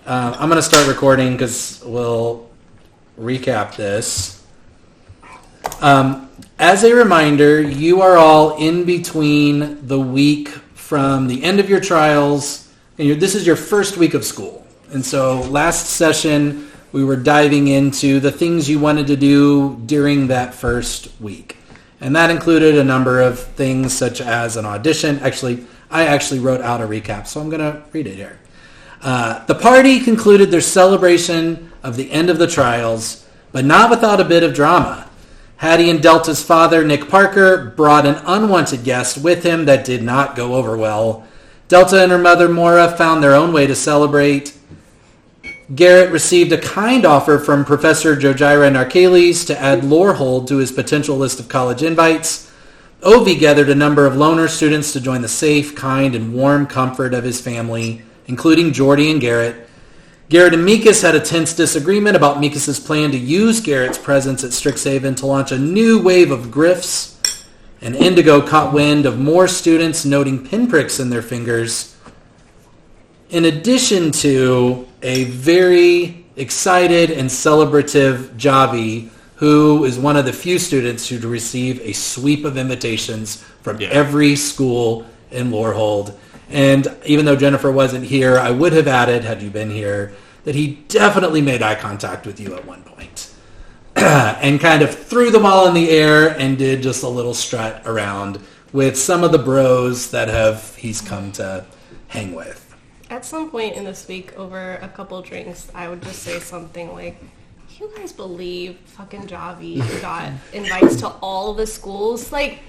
I'm going to start recording because we'll recap this. As a reminder, you are all in between the week from the end of your trials, and this is your first week of school. And so last session, we were diving into the things you wanted to do during that first week. And that included a number of things such as an audition. I actually wrote out a recap, so I'm going to read it here. The party concluded their celebration of the end of the trials, but not without a bit of drama. Hattie and Delta's father, Nick Parker, brought an unwanted guest with him that did not go over well. Delta and her mother, Maura, found their own way to celebrate. Garrett received a kind offer from Professor Jojira Narkales to add Lorehold to his potential list of college invites. Ovi gathered a number of loner students to join the safe, kind, and warm comfort of his family, including Jordy and Garrett. Garrett and Mikas had a tense disagreement about Mikas's plan to use Garrett's presence at Strixhaven to launch a new wave of grifts, and Indigo caught wind of more students noting pinpricks in their fingers, in addition to a very excited and celebrative Javi, who is one of the few students who receive a sweep of invitations from every school in Lorehold. And even though Jennifer wasn't here, I would have added, had you been here, that he definitely made eye contact with you at one point. And kind of threw them all in the air and did just a little strut around with some of the bros that he's come to hang with. At some point in this week, over a couple drinks, I would just say something like, you guys believe fucking Javi got invites to all the schools? Like,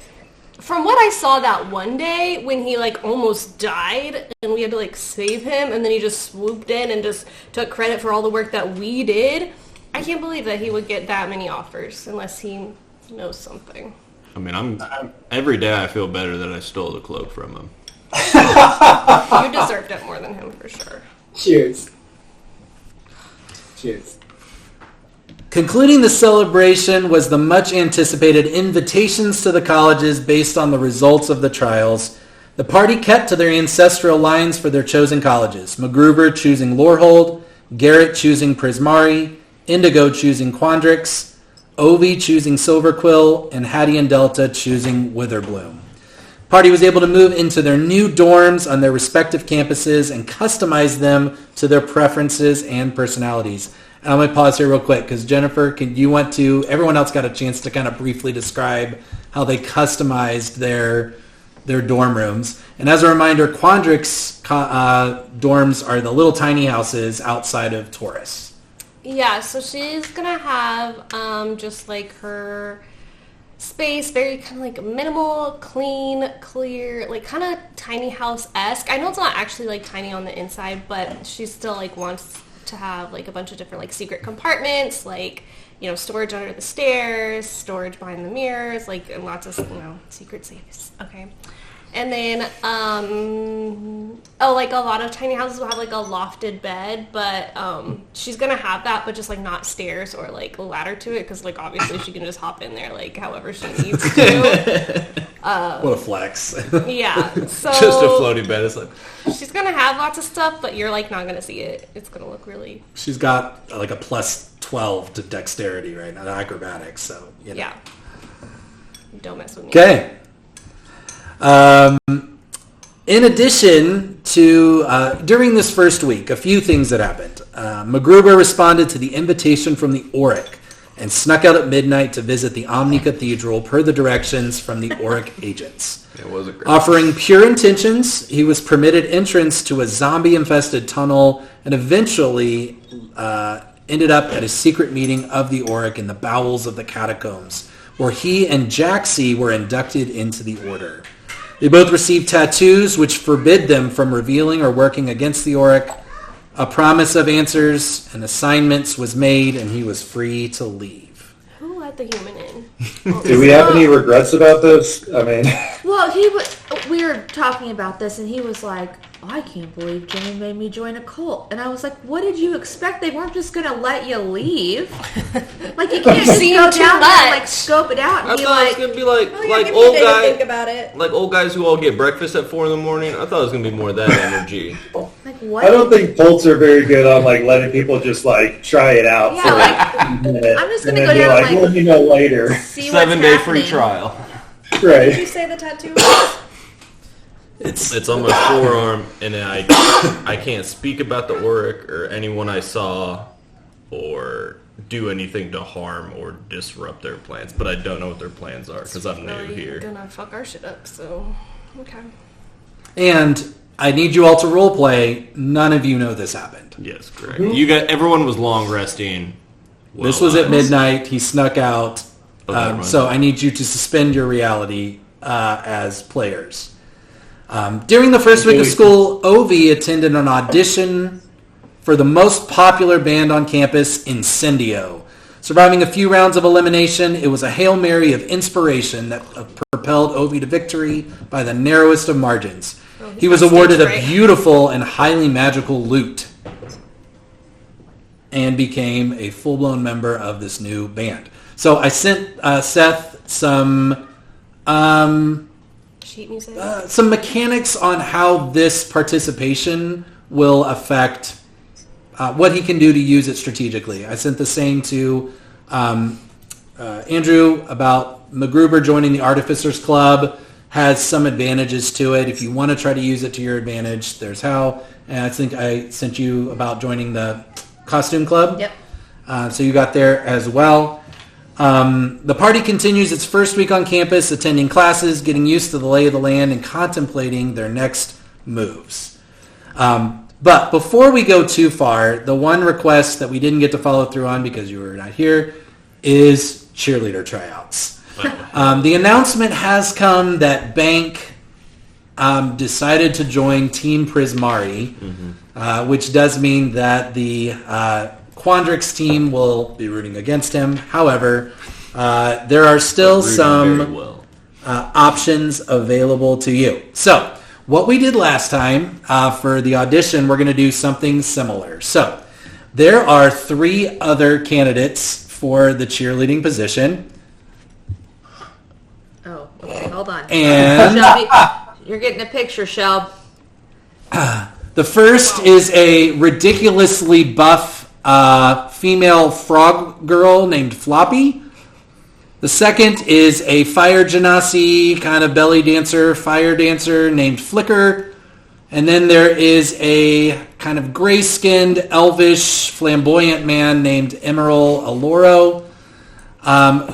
from what I saw that one day when he almost died and we had to save him, and then he just swooped in and just took credit for all the work that we did, I can't believe that he would get that many offers unless he knows something. I mean, every day I feel better that I stole the cloak from him. You deserved it more than him for sure. Cheers. Concluding the celebration was the much-anticipated invitations to the colleges based on the results of the trials. The party kept to their ancestral lines for their chosen colleges. MacGruber choosing Lorehold, Garrett choosing Prismari, Indigo choosing Quandrix, Ovi choosing Silverquill, and Hattie and Delta choosing Witherbloom. The party was able to move into their new dorms on their respective campuses and customize them to their preferences and personalities. And I'm going to pause here real quick because Jennifer, everyone else got a chance to kind of briefly describe how they customized their dorm rooms. And as a reminder, Quandrix dorms are the little tiny houses outside of Taurus. Yeah, so she's going to have just her space, very kind of minimal, clean, clear, kind of tiny house-esque. I know it's not actually tiny on the inside, but she still wants to have a bunch of different secret compartments, storage under the stairs, storage behind the mirrors, and lots of secret safes. Okay. And then a lot of tiny houses will have a lofted bed, but she's gonna have that, but just not stairs or a ladder to it, because obviously she can just hop in there however she needs to. What a flex. Yeah. So just a floaty bed. It's she's gonna have lots of stuff, but you're not gonna see it. It's gonna look really. She's got a plus 12 to dexterity, right? Not acrobatics, so Yeah. Don't mess with me. Okay. In addition to, during this first week, a few things that happened. MacGruber responded to the invitation from the Auric and snuck out at midnight to visit the Omni Cathedral per the directions from the Auric agents. It was a great Offering pure intentions, he was permitted entrance to a zombie-infested tunnel and eventually ended up at a secret meeting of the Auric in the bowels of the catacombs, where he and Jaxie were inducted into the order. They both received tattoos which forbid them from revealing or working against the Auric. A promise of answers and assignments was made, and he was free to leave. Who let the human in? Do we have any regrets about this? I mean... Well, we were talking about this, and he was like, I can't believe Jimmy made me join a cult. And I was like, what did you expect? They weren't just going to let you leave. You can't just go down there and, scope it out and I be thought like... it was going to be like old guys. Think about it. Like old guys who all get breakfast at 4 a.m. I thought it was going to be more of that energy. What? I don't think Colts are very good on like letting people just like try it out Yeah, for like, a minute. I'm just and gonna then go be down like, and let me know later. see what's 7-day free happening. trial. Did you Right. say the tattoo was? It's on my forearm, and I can't speak about the Auric or anyone I saw or do anything to harm or disrupt their plans. But I don't know what their plans are because I'm new Really here. gonna fuck our shit up, so okay. And I need you all to role play. None of you know this happened. Yes, correct. Everyone was long resting. This was at midnight. He snuck out. never mind. So I need you to suspend your reality as players. During the first week of school, Ovi attended an audition for the most popular band on campus, Incendio. Surviving a few rounds of elimination, it was a Hail Mary of inspiration that propelled Ovi to victory by the narrowest of margins. He was awarded a beautiful and highly magical lute and became a full-blown member of this new band. So I sent Seth some Sheet music. some mechanics on how this participation will affect what he can do to use it strategically. I sent the same to Andrew about MacGruber joining the Artificers Club. Has some advantages to it. If you want to try to use it to your advantage, there's how. And I think I sent you about joining the Costume Club. Yep. So you got there as well. The party continues its first week on campus, attending classes, getting used to the lay of the land, and contemplating their next moves. But before we go too far, the one request that we didn't get to follow through on because you were not here is cheerleader tryouts. The announcement has come that Bank decided to join Team Prismari, which does mean that the Quandrix team will be rooting against him. However, there are still some options available to you. So what we did last time for the audition, we're going to do something similar. So there are 3 other candidates for the cheerleading position. Oh, okay, hold on. And Shelby, you're getting a picture, Shelb. the first is a ridiculously buff female frog girl named Floppy. The second is a fire genasi kind of belly dancer, fire dancer named Flicker. And then there is a kind of gray-skinned, elvish, flamboyant man named Emerald Aloro,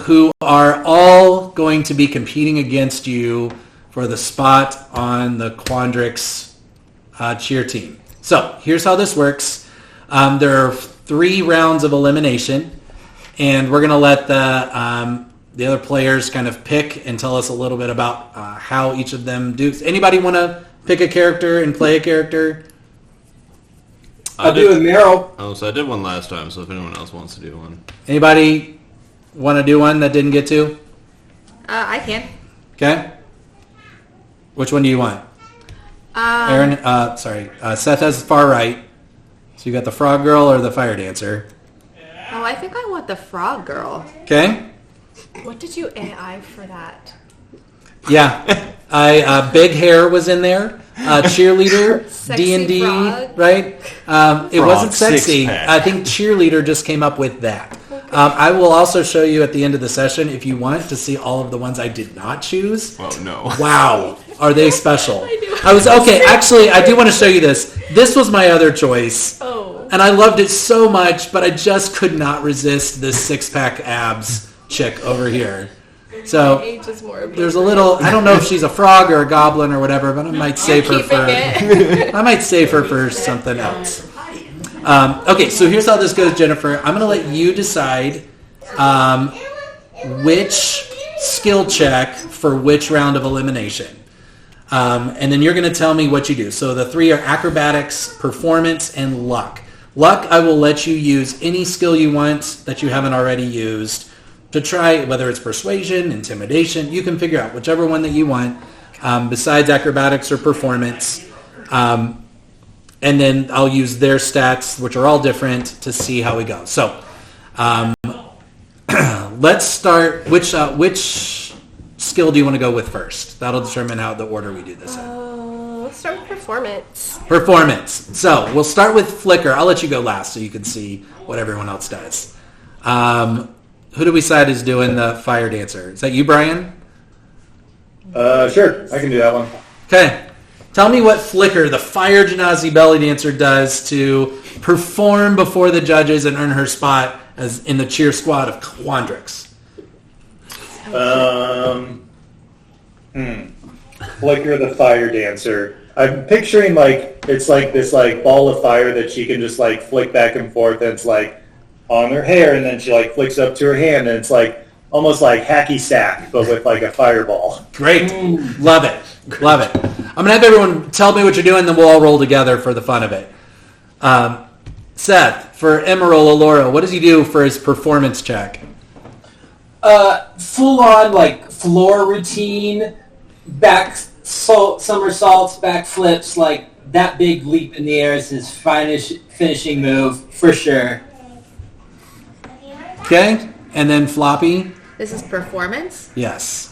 who are all going to be competing against you for the spot on the Quandrix cheer team. So here's how this works. There are 3 rounds of elimination, and we're going to let the other players kind of pick and tell us a little bit about how each of them do. Anybody want to pick a character and play a character? I'll do with Meryl. Oh, so I did one last time, so if anyone else wants to do one. Anybody want to do one that didn't get to? I can. Okay. Which one do you want? Aaron, Seth has far right. So you got the frog girl or the fire dancer. Oh, I think I want the frog girl. Okay. What did you AI for that? Yeah. Big Hair was in there. Cheerleader, Sexy D&D, frog. right? It wasn't sexy. six-pack. I think cheerleader just came up with that. I will also show you at the end of the session if you want to see all of the ones I did not choose. Oh, no. Wow. Are they special? do. Actually, I do want to show you this. This was my other choice. Oh. And I loved it so much, but I just could not resist this 6-pack abs chick over here. So Age is more there's a little, I don't know if she's a frog or a goblin or whatever, but I might save her for I might save her for something else. Okay, so here's how this goes, Jennifer. I'm going to let you decide which skill check for which round of elimination. And then you're going to tell me what you do. So the 3 are acrobatics, performance, and luck. Luck, I will let you use any skill you want that you haven't already used to try, whether it's persuasion, intimidation. You can figure out whichever one that you want besides acrobatics or performance. And then I'll use their stats, which are all different, to see how we go. So let's start. Which skill do you want to go with first? That'll determine how the order we do this in. Let's start with performance. Performance. So we'll start with Flicker. I'll let you go last so you can see what everyone else does. Who do we decide is doing the fire dancer? Is that you, Brian? Sure, I can do that one. Okay. Tell me what Flicker, the fire genasi belly dancer, does to perform before the judges and earn her spot as in the cheer squad of Quandrix. Flicker the fire dancer. I'm picturing like it's like this like ball of fire that she can just like flick back and forth, and it's like on her hair, and then she like flicks up to her hand, and it's like almost like hacky sack, but with like a fireball. Great. Love it. Love it. I'm going to have everyone tell me what you're doing, then we'll all roll together for the fun of it. Seth, for Emerald Allura, what does he do for his performance check? Full on like floor routine, back somersaults, back flips, like that big leap in the air is his finishing move for sure. Okay. And then Floppy? This is performance. Yes.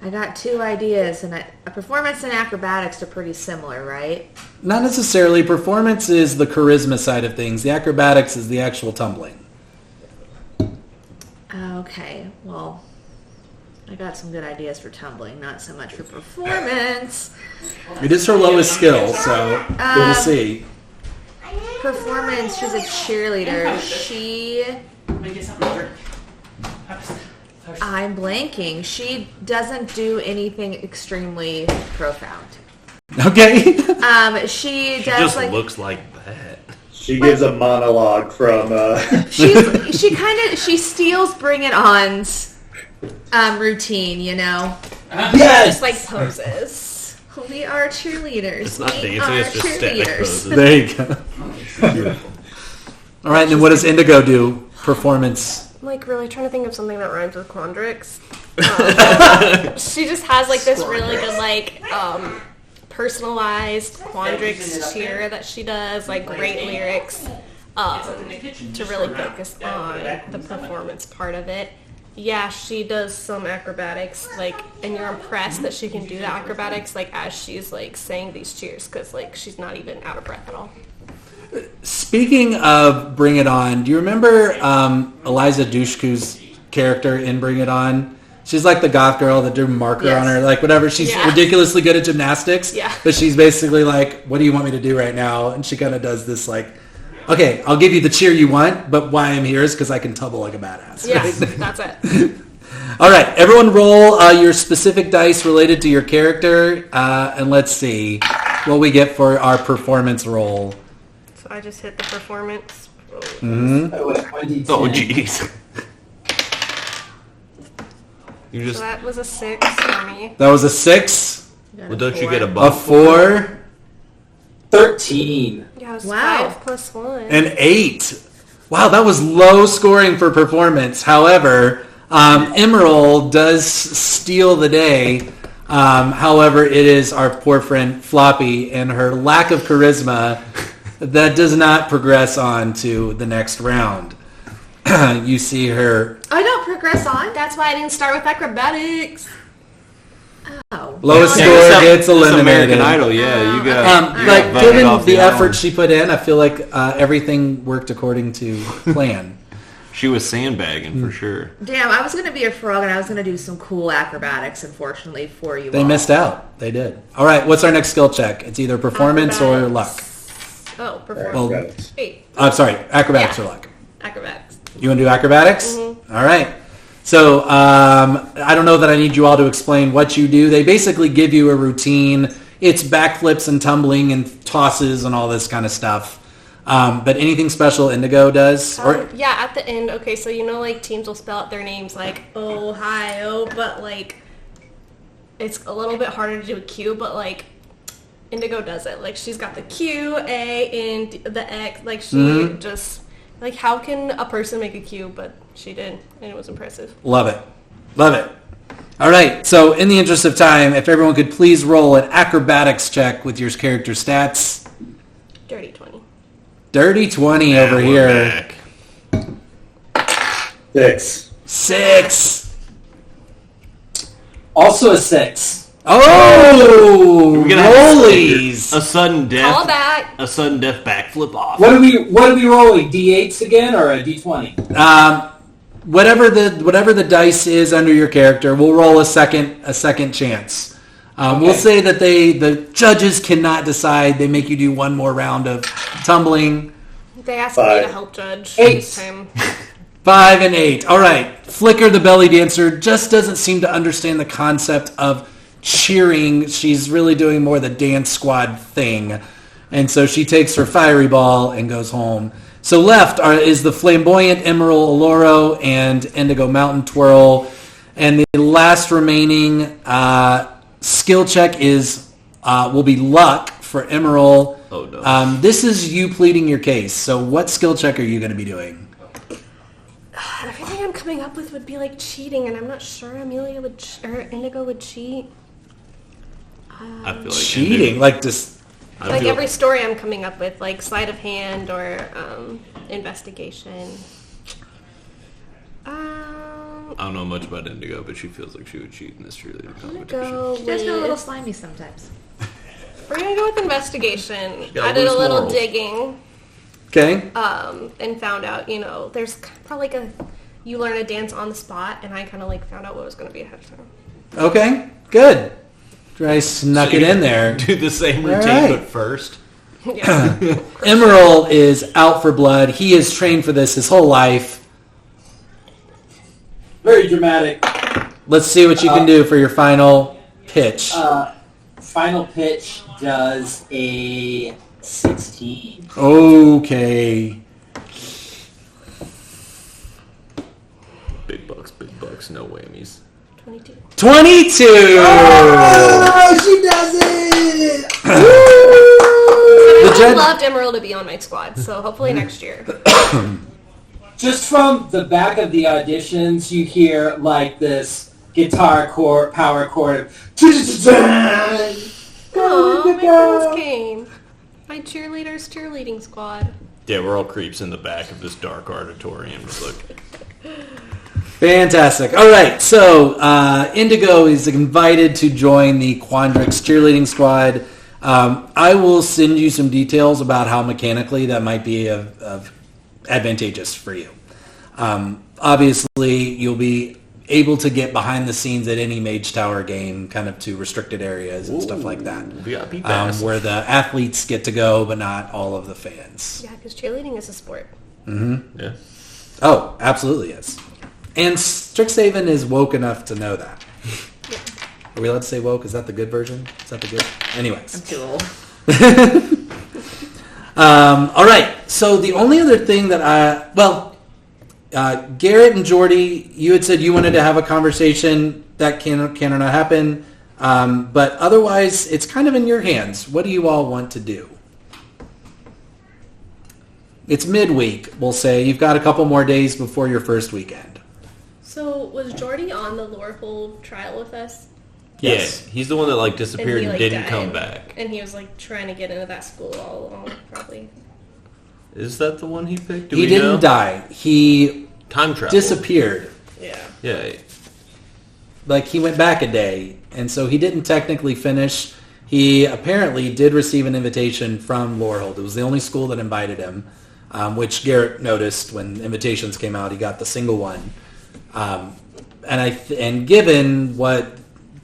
I got two ideas, and a performance and acrobatics are pretty similar, right? Not necessarily. Performance is the charisma side of things. The acrobatics is the actual tumbling. Okay, well, I got some good ideas for tumbling, not so much for performance. It is her lowest skill, so we'll see. Performance, she's a cheerleader. I'm blanking. She doesn't do anything extremely profound. Okay. She She does just like looks like that. She gives a monologue from. she steals Bring It On's routine, you know. Yes! Just like poses. We are cheerleaders. It's not We dancing, are it's just static cheerleaders. poses. There you go. Beautiful. All right, and then what does Indigo do? Performance. I'm like really trying to think of something that rhymes with Quandrix. She just has like this really good like personalized Quandrix cheer that she does, like great lyrics to really focus on the performance part of it. Yeah, she does some acrobatics, like, and you're impressed that she can do the acrobatics, like, as she's, like, saying these cheers, because, like, she's not even out of breath at all. Speaking of Bring It On, do you remember Eliza Dushku's character in Bring It On? She's like the goth girl that drew marker Yes. on her, like whatever. She's Yeah. ridiculously good at gymnastics, Yeah. but she's basically like, what do you want me to do right now? And she kind of does this like, okay, I'll give you the cheer you want, but why I'm here is because I can tumble like a badass. Yeah, right? that's it. All right, everyone roll your specific dice related to your character, and let's see what we get for our performance roll. So I just hit the performance. Mm-hmm. Oh, 1d10. Oh, jeez. You So just... that was a 6 for me. That was a 6, Well, don't you get a a buff? 4, 13. Yeah, it was Wow. 5 plus 1. an 8. Wow, that was low scoring for performance. However, Emerald does steal the day. However, it is our poor friend Floppy and her lack of charisma that does not progress on to the next round. You see her I don't progress on. That's why I didn't start with acrobatics. Oh. lowest Yeah, score this gets is eliminated. American Idol, yeah. You got, you got Like, voted given off the album. effort she put in, I feel like everything worked according to plan. She was sandbagging for sure. Damn, I was going to be a frog and I was going to do some cool acrobatics, unfortunately, for you They all. missed out. They did. All right, what's our next skill check? It's either performance or luck. Oh, performance. Well, Acrobatics. 8. I'm sorry, acrobatics Yeah. or luck. Acrobatics. You want to do acrobatics? Mm-hmm. All right. So I don't know that I need you all to explain what you do. They basically give you a routine. It's backflips and tumbling and tosses and all this kind of stuff. But anything special Indigo does? Yeah, at the end, okay, so you know, like, teams will spell out their names like Ohio, but, like, it's a little bit harder to do a Q, but, like, Indigo does it. Like, she's got the Q, A, and the X. Like, she just, like, how can a person make a Q? But she did, and it was impressive. Love it. Love it. All right. So in the interest of time, if everyone could please roll an acrobatics check with your character stats. Dirty 20. Dirty 20 Yeah, over we're here. back. 6. 6. Also a 6. Oh, We're gonna have rollies. a sudden death. Call back. A sudden death backflip off. What are we rolling? D8s again or a D20? Whatever the dice is under your character, we'll roll a second chance. We'll say that the judges cannot decide. They make you do one more round of tumbling. They asked me to help judge 8. this time. 5 and 8. All right. Flicker, the belly dancer, just doesn't seem to understand the concept of cheering. She's really doing more the dance squad thing. And so she takes her fiery ball and goes home. So left is the flamboyant Emerald Oloro and Indigo Mountain Twirl. And the last remaining skill check will be luck for Emerald. Oh, no. This is you pleading your case. So what skill check are you going to be doing? Everything I'm coming up with would be like cheating, and I'm not sure Amelia would or Indigo would cheat. I feel like Cheating? Like just... Like every story I'm coming up with, like sleight of hand or investigation. I don't know much about Indigo, but she feels like she would cheat in this cheerleading competition. She does get a little slimy sometimes. We're gonna go with investigation. got I did a loose little morals. digging. Okay. And found out, there's probably like you learn a dance on the spot, and I kind of like found out what was going to be ahead of time. Okay. Good. I snuck it in there. Do the same routine, right. but first. Yeah. Emerald is out for blood. He has trained for this his whole life. Very dramatic. Let's see what you can do for your final pitch. Final pitch does a 16. Okay. Big bucks, no whammies. 22. 22! Oh, she does it! I judge- would loved Emerald to be on my squad, so hopefully next year. Just from the back of the auditions, you hear like this guitar chord, power chord. Oh, my friends came. My cheerleaders cheerleading squad. Yeah, we're all creeps in the back of this dark auditorium. Just look. Fantastic. All right, so Indigo is invited to join the Quandrix cheerleading squad. I will send you some details about how mechanically that might be of advantageous for you. Obviously, you'll be able to get behind the scenes at any Mage Tower game, kind of to restricted areas and stuff like that, VIP pass. where the athletes get to go, but not all of the fans. Yeah, because cheerleading is a sport. Yeah. Oh, absolutely is. And Strixhaven is woke enough to know that. Yeah. Are we allowed to say woke? Is that the good version? Is that the good? Anyways. I'm too old. All right. So the only other thing that Garrett and Jordy, you had said you wanted to have a conversation. That can or not happen. But otherwise, it's kind of in your hands. What do you all want to do? It's midweek, we'll say. You've got a couple more days before your first weekend. So, was Jordy on the lore hole trial with us? Yes. Yeah, he's the one that like disappeared and, he, didn't died. come back. And he was like trying to get into that school all along, probably. Is that the one he picked? He didn't die. He Time travel. disappeared. Yeah. Yeah. Like, he went back a day, and so he didn't technically finish. He apparently did receive an invitation from Lorehold. It was the only school that invited him, which Garrett noticed when invitations came out. He got the single one. And given what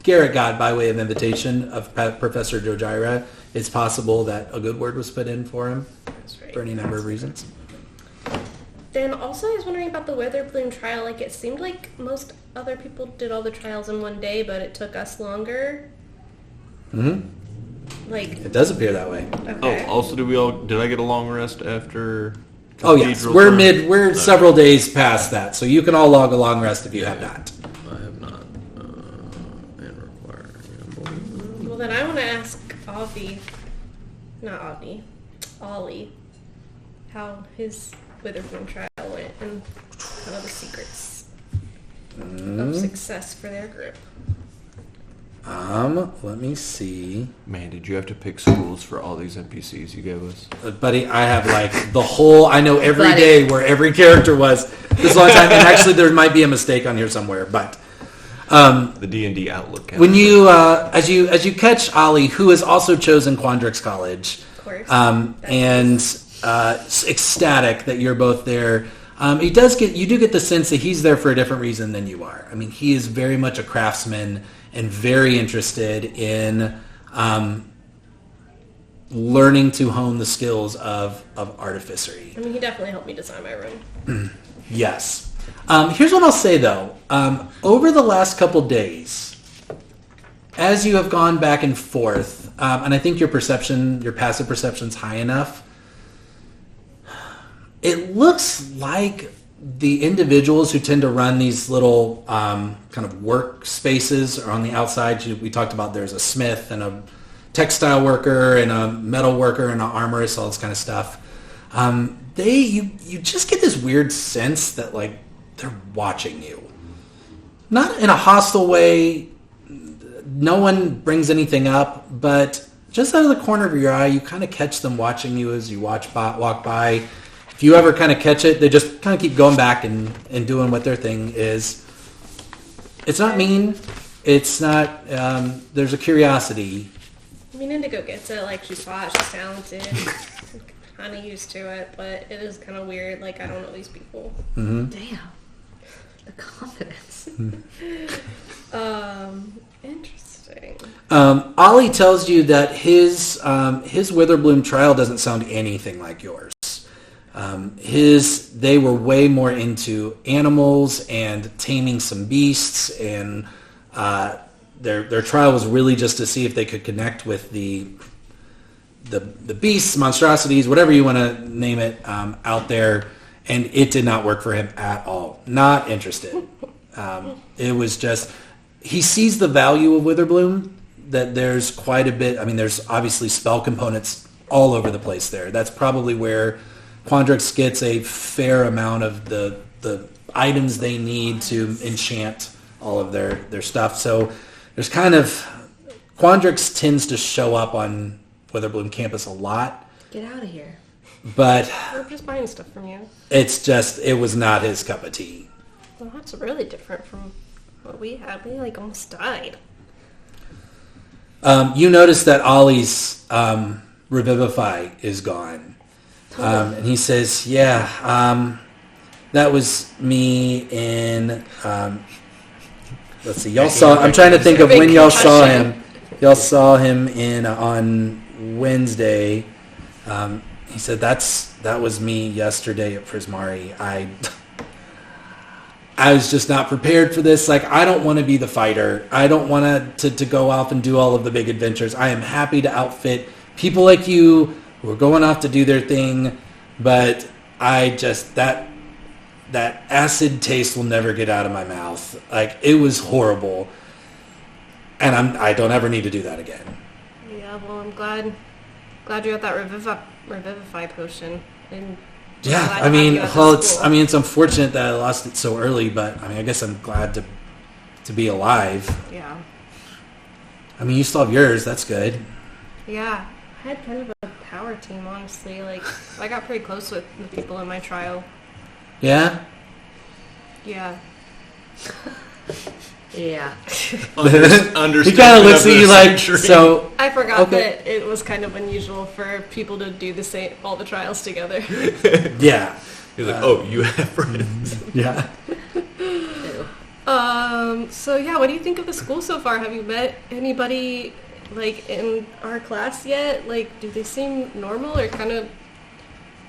Garrett got by way of invitation of Professor Jojira, it's possible that a good word was put in for him That's right. for any number of reasons. Then also I was wondering about the weather plume trial. Like, it seemed like most other people did all the trials in one day, but it took us longer. Mm-hmm. Like, It does appear that way. okay. Oh, also, did I get a long rest after? Oh yes, Cathedral we're time? several days past that, so you can all log a long rest if you have not. I have not. And require. Well, then I want to ask Ollie, how his Witherbloom trial went and kind of the secrets of success for their group. Let me see. Man, did you have to pick schools for all these NPCs you gave us? Buddy, I have like the whole, I know every Buddy. day where every character was this long time, and actually there might be a mistake on here somewhere, but The D&D Outlook. When you as you catch Ollie, who has also chosen Quandrix College, Of course. and ecstatic that you're both there. You do get the sense that he's there for a different reason than you are. I mean, he is very much a craftsman and very interested in learning to hone the skills of artificery. I mean, he definitely helped me design my room. Yes. Here's what I'll say, though. Over the last couple days, as you have gone back and forth, and I think your passive perception's high enough, it looks like the individuals who tend to run these little kind of work spaces are on the outside. We talked about there's a smith and a textile worker and a metal worker and an armorist, all this kind of stuff. You just get this weird sense that like they're watching you, not in a hostile way. No one brings anything up, but just out of the corner of your eye, you kind of catch them watching you as you walk by. If you ever kind of catch it, they just kind of keep going back and doing what their thing is. It's not mean. It's not. There's a curiosity. I mean, Indigo gets it. Like, she's hot, she's talented. Kind of used to it, but it is kind of weird. Like, I don't know these people. Mm-hmm. Damn. The confidence. Interesting. Ollie tells you that his Witherbloom trial doesn't sound anything like yours. They were way more into animals and taming some beasts, and their trial was really just to see if they could connect with the beasts, monstrosities, whatever you want to name it, out there, and it did not work for him at all. Not interested. It was just, he sees the value of Witherbloom, that there's quite a bit, I mean, there's obviously spell components all over the place there. That's probably where Quandrix gets a fair amount of the items they need to enchant all of their stuff. So there's kind of, Quandrix tends to show up on Witherbloom campus a lot. Get out of here. But We're just buying stuff from you. it was not his cup of tea. Well, that's really different from what we had. We, like, almost died. You notice that Ollie's Revivify is gone. And he says, yeah, that was me in, let's see, y'all saw, I'm trying to think of when y'all saw him. Y'all saw him on Wednesday. He said, that was me yesterday at Prismari. I was just not prepared for this. Like, I don't want to be the fighter. I don't want to go off and do all of the big adventures. I am happy to outfit people like you who are going off to do their thing, but I just, that acid taste will never get out of my mouth. Like, it was horrible, and I don't ever need to do that again. Yeah, well, I'm glad you got that Revivify potion. And yeah, I mean, it's unfortunate that I lost it so early, but I mean, I guess I'm glad to be alive. Yeah. I mean, you still have yours. That's good. Yeah, I had kind of a power team, honestly. Like, I got pretty close with the people in my trial. Yeah? Yeah. Yeah. He kind of looks at you like, so... I forgot that it was kind of unusual for people to do all the trials together. Yeah. He's like, oh, you have friends. Yeah. So yeah, what do you think of the school so far? Have you met anybody, like, in our class yet? Like, do they seem normal or kind of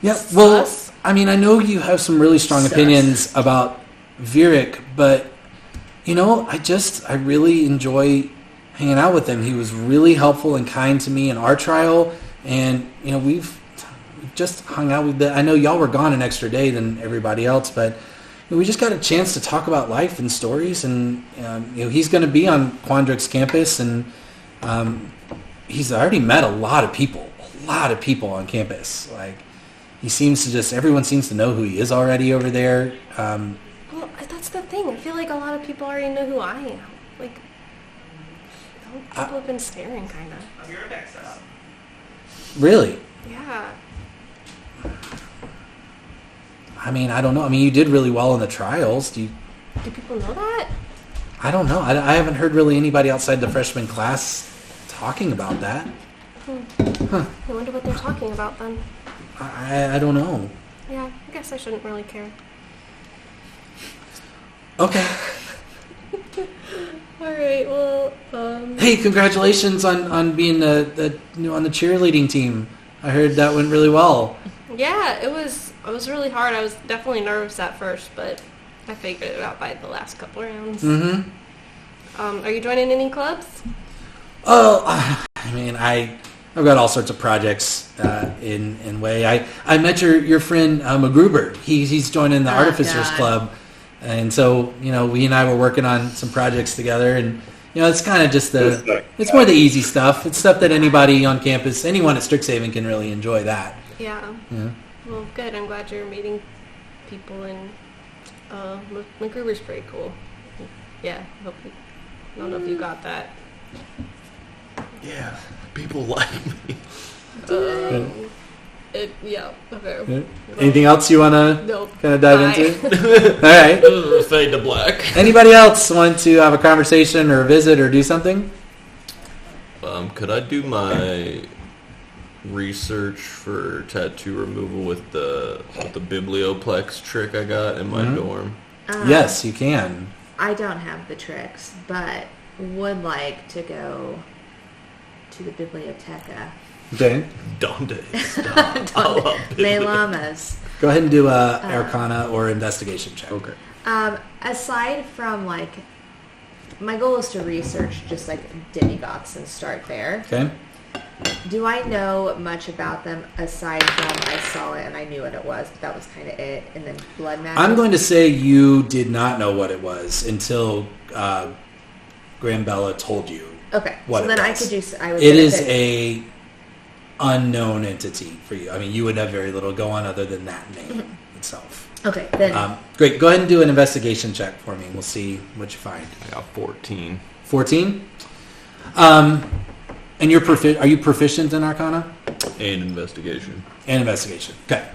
Yeah, well, sus? I mean, I know you have some really strong opinions about Virik, but... You know, I really enjoy hanging out with him. He was really helpful and kind to me in our trial, and you know we've just hung out with. I know y'all were gone an extra day than everybody else, but you know, we just got a chance to talk about life and stories. And you know, he's going to be on Quandrix campus, and he's already met a lot of people on campus. Like everyone seems to know who he is already over there. Well, that's the thing. I feel like a lot of people already know who I am. Like, people have been staring, kind of. Really? Yeah. I mean, I don't know. I mean, you did really well in the trials. Do people know that? I don't know. I haven't heard really anybody outside the freshman class talking about that. I wonder what they're talking about then. I don't know. Yeah, I guess I shouldn't really care. Okay. All right. Well. Hey, congratulations on being on the cheerleading team. I heard that went really well. Yeah, it was really hard. I was definitely nervous at first, but I figured it out by the last couple rounds. Mm-hmm. Are you joining any clubs? Oh, I mean, I've got all sorts of projects in way. I met your friend McGruber. He's joining the Artificers Club, and so we and I were working on some projects together, and it's kind of just it's more the easy stuff. It's stuff that anybody on campus, anyone at Strixhaven can really enjoy that. Yeah. Well, good. I'm glad you're meeting people, and McGruber's pretty cool. Yeah. I don't know if you got that. Yeah, people like me. Yeah. Okay. Anything else you want to Nope. kind of dive Bye. into? All right. Fade to black. Anybody else want to have a conversation or visit or do something? Could I do my research for tattoo removal with the biblioplex trick I got in my dorm? Yes, you can. I don't have the tricks, but would like to go to the Biblioteca. Okay. Donde? Stop. Me Llamas. Go ahead and do a Arcana or investigation check. Okay. Aside from my goal is to research just demigods and start there. Okay. Do I know much about them aside from I saw it and I knew what it was, but that was kind of it, and then blood magic? I'm going to say you did not know what it was until Grambella told you. Okay. What so it then was. I could do. I would It is a unknown entity for you. I mean, you would have very little go on other than that name itself. Okay. Then. Great. Go ahead and do an investigation check for me. We'll see what you find. I got 14. 14. And you're are you proficient in Arcana? And investigation. And investigation. Okay.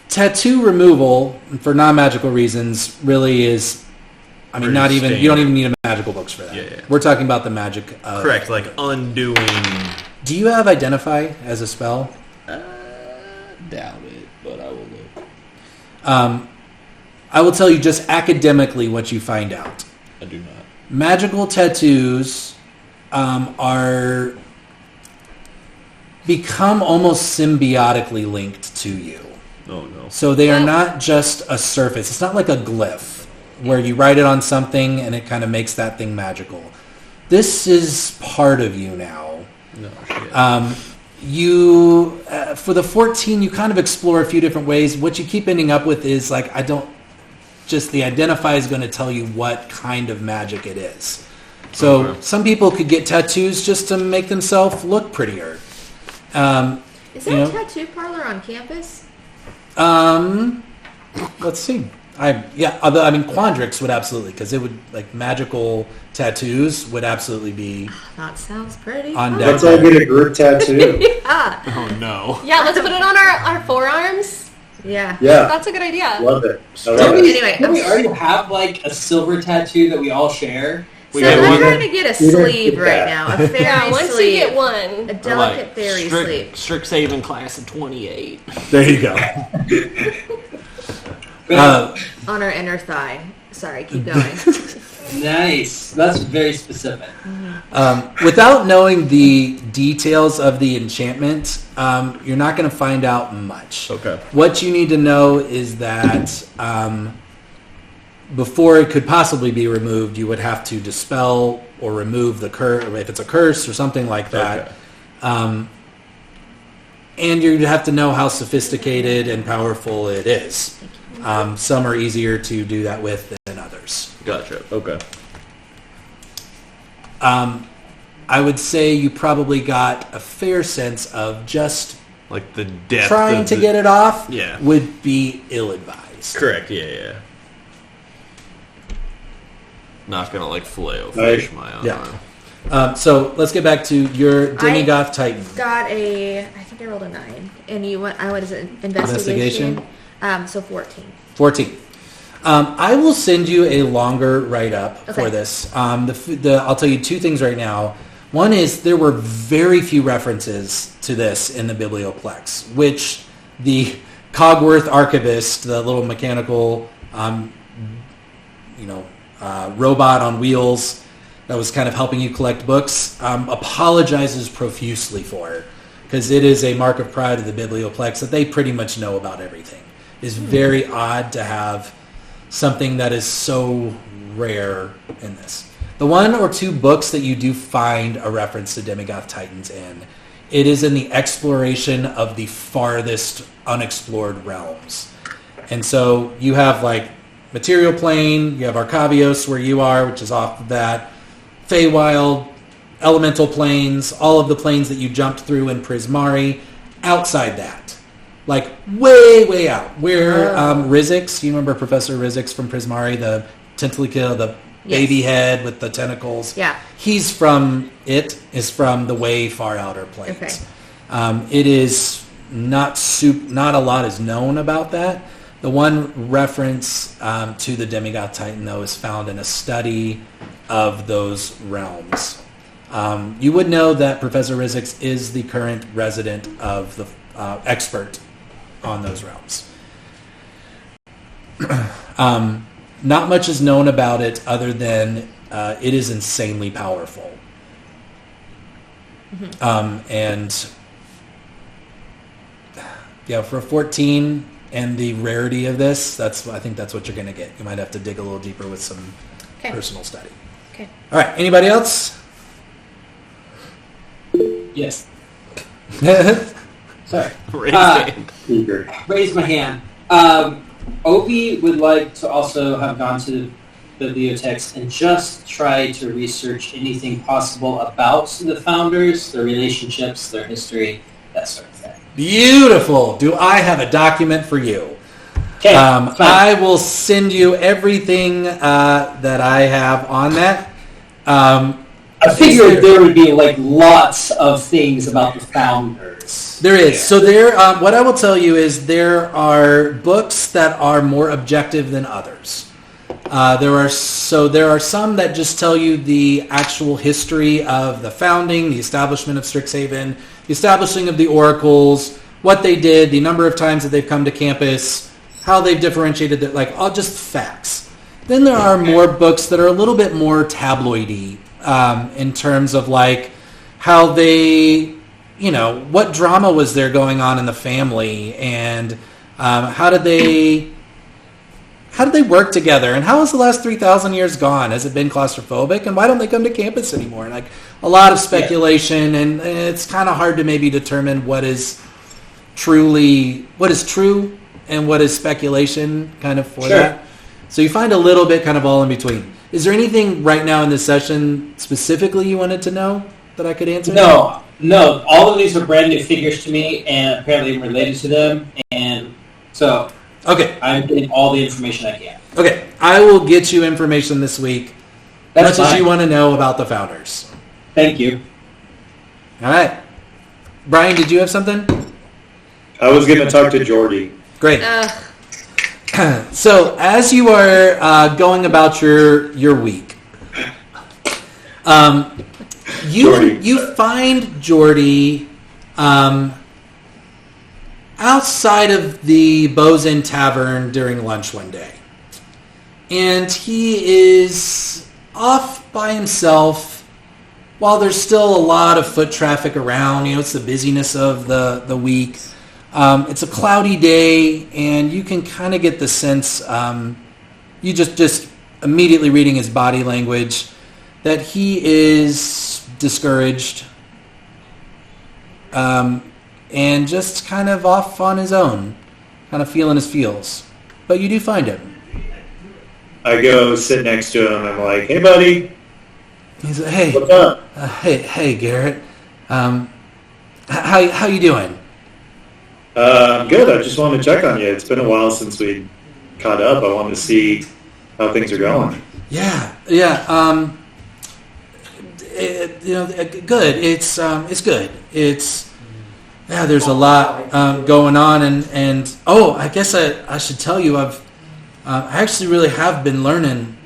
Tattoo removal for non-magical reasons really is, I mean, Pretty you don't even need a magical books for that. Yeah. We're talking about the magic of... Correct, like undoing... Do you have Identify as a spell? Doubt it, but I will look. I will tell you just academically what you find out. I do not. Magical tattoos are become almost symbiotically linked to you. Oh, no. So they are not just a surface. It's not like a glyph where you write it on something and it kind of makes that thing magical. This is part of you now. No shit. You, for the 14, you kind of explore a few different ways. What you keep ending up with is the Identify is going to tell you what kind of magic it is. So some people could get tattoos just to make themselves look prettier. Is there a tattoo parlor on campus? Let's see. Although Quandrix would absolutely, because it would magical tattoos would absolutely be. That sounds pretty. On deck. Let's all get a group tattoo. Yeah. Oh, no. Yeah, let's put it on our forearms. Yeah. Yeah, That's a good idea. love it. Anyway, Don't we already have a silver tattaoo that we all share? So I'm trying to get a sleeve right now. A fairy Yeah, once sleeve. you get one. A delicate fairy sleeve. Strixhaven class of 28. There you go. On our inner thigh. Sorry, keep going. Nice. That's very specific. Without knowing the details of the enchantment, you're not going to find out much. Okay. What you need to know is that before it could possibly be removed, you would have to dispel or remove the curse, if it's a curse or something like that. Okay. And you'd have to know how sophisticated and powerful it is. Some are easier to do that with than others. Gotcha. Okay. I would say you probably got a fair sense of just Like the depth trying of to get it off Yeah. would be ill-advised. Correct, yeah. Not gonna filet-o-fish Right. my arm. Yeah. So let's get back to your Demigoth Titan. Got I think I rolled a 9. And you went, what is it, investigation? Investigation? So 14. 14. I will send you a longer write-up Okay. for this. I'll tell you two things right now. One is there were very few references to this in the Biblioplex, which the Cogworth archivist, the little mechanical, robot on wheels that was kind of helping you collect books, apologizes profusely for, because it is a mark of pride of the Biblioplex that they pretty much know about everything. It's very odd to have something that is so rare in this. The one or two books that you do find a reference to Demigoth Titans in, it is in the exploration of the farthest unexplored realms. And so you have like Material Plane, you have Arcavios where you are, which is off of that, Feywild, Elemental Planes, all of the planes that you jumped through in Prismari, outside that. Like way, way out. Where Rizix, you remember Professor Rizix from Prismari, the Tentaclica, the baby head with the tentacles? Yeah. He's from the way far outer planes. Okay. It is not a lot is known about that. The one reference to the Demigoth Titan, though, is found in a study of those realms. You would know that Professor Rizix is the current resident of the expert on those realms. Not much is known about it other than it is insanely powerful. And yeah, for 14 and the rarity of this, I think that's what you're going to get. You might have to dig a little deeper with some personal study. Okay. All right. Anybody else? Yes. Sorry. Raise hand. Eager. Raise my hand. Obi would like to also have gone to the bibliotex and just try to research anything possible about the founders, their relationships, their history, that sort of thing. Beautiful. Do I have a document for you? Okay, I will send you everything that I have on that. I figured there would be like lots of things about the founders. There is. So there. What I will tell you is there are books that are more objective than others. There are some that just tell you the actual history of the founding, the establishment of Strixhaven, the establishing of the oracles, what they did, the number of times that they've come to campus, how they've differentiated it, like all just facts. Then there are more books that are a little bit more tabloidy in terms of like how they, what drama was there going on in the family, and how did they work together, and how has the last 3,000 years gone? Has it been claustrophobic, and why don't they come to campus anymore? And like a lot of speculation, and it's kind of hard to maybe determine what is true and what is speculation kind of for that. So you find a little bit kind of all in between. Is there anything right now in this session specifically you wanted to know that I could answer? No. All of these are brand new figures to me, and apparently I'm related to them, and so Okay. I'm getting all the information I can. Okay. I will get you information this week. That's much as fine. you want to know about the founders. Thank you. All right. Brian, did you have something? I was going to talk to Jordy. Great. So as you are going about your week, you find Jordy outside of the Bosun Tavern during lunch one day, and he is off by himself. While there's still a lot of foot traffic around, it's the busyness of the week. It's a cloudy day, and you can kind of get the sense, you just immediately reading his body language, that he is discouraged and just kind of off on his own, kind of feeling his feels. But you do find him. I go sit next to him. I'm like, "Hey, buddy." He's like, "Hey, What's up?" Hey, Garrett. How you doing?" Good. I just wanted to check on you. It's been a while since we caught up. I wanted to see how things are going. Yeah. Good. It's good. There's a lot going on, and I guess I should tell you, I actually really have been learning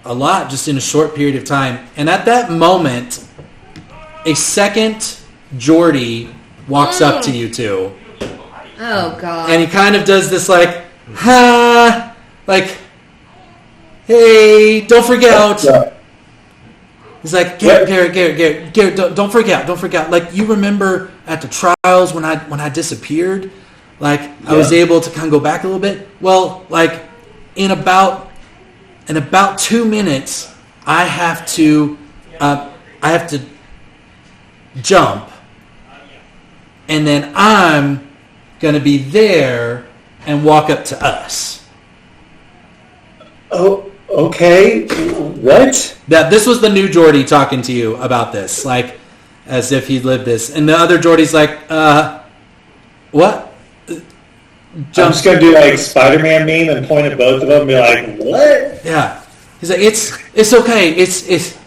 a lot just in a short period of time. And at that moment, a second Geordie walks up to you two. Oh, God. And he kind of does this like, ha, like, hey, don't freak out. He's like, Garrett, don't freak out. Like, you remember at the trials when I disappeared? Like, I was able to kind of go back a little bit. Well, like, in about 2 minutes, I have to jump, and then I'm going to be there and walk up to us. Oh, okay. What? This was the new Geordie talking to you about this, like, as if he'd lived this. And the other Geordie's like, what? I'm just going to do like Spider-Man meme and point at both of them and be like, what? Yeah. He's like, it's okay. It's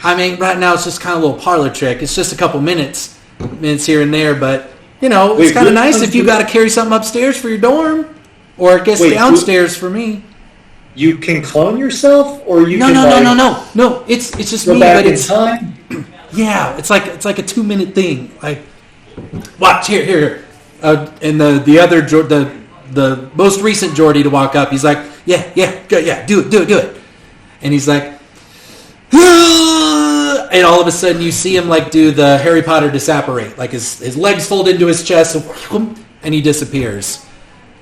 I mean, right now it's just kind of a little parlor trick. It's just a couple minutes here and there, but, you know, it's kind of nice if you got to carry something upstairs for your dorm, or I guess downstairs for me. You can clone yourself, or you No. It's just go me, back but in it's time? yeah. It's like a 2-minute thing. Like, watch here. And the most recent Geordie to walk up, he's like, yeah, do it. And he's like, and all of a sudden you see him like do the Harry Potter disapparate, like his legs fold into his chest, and he disappears.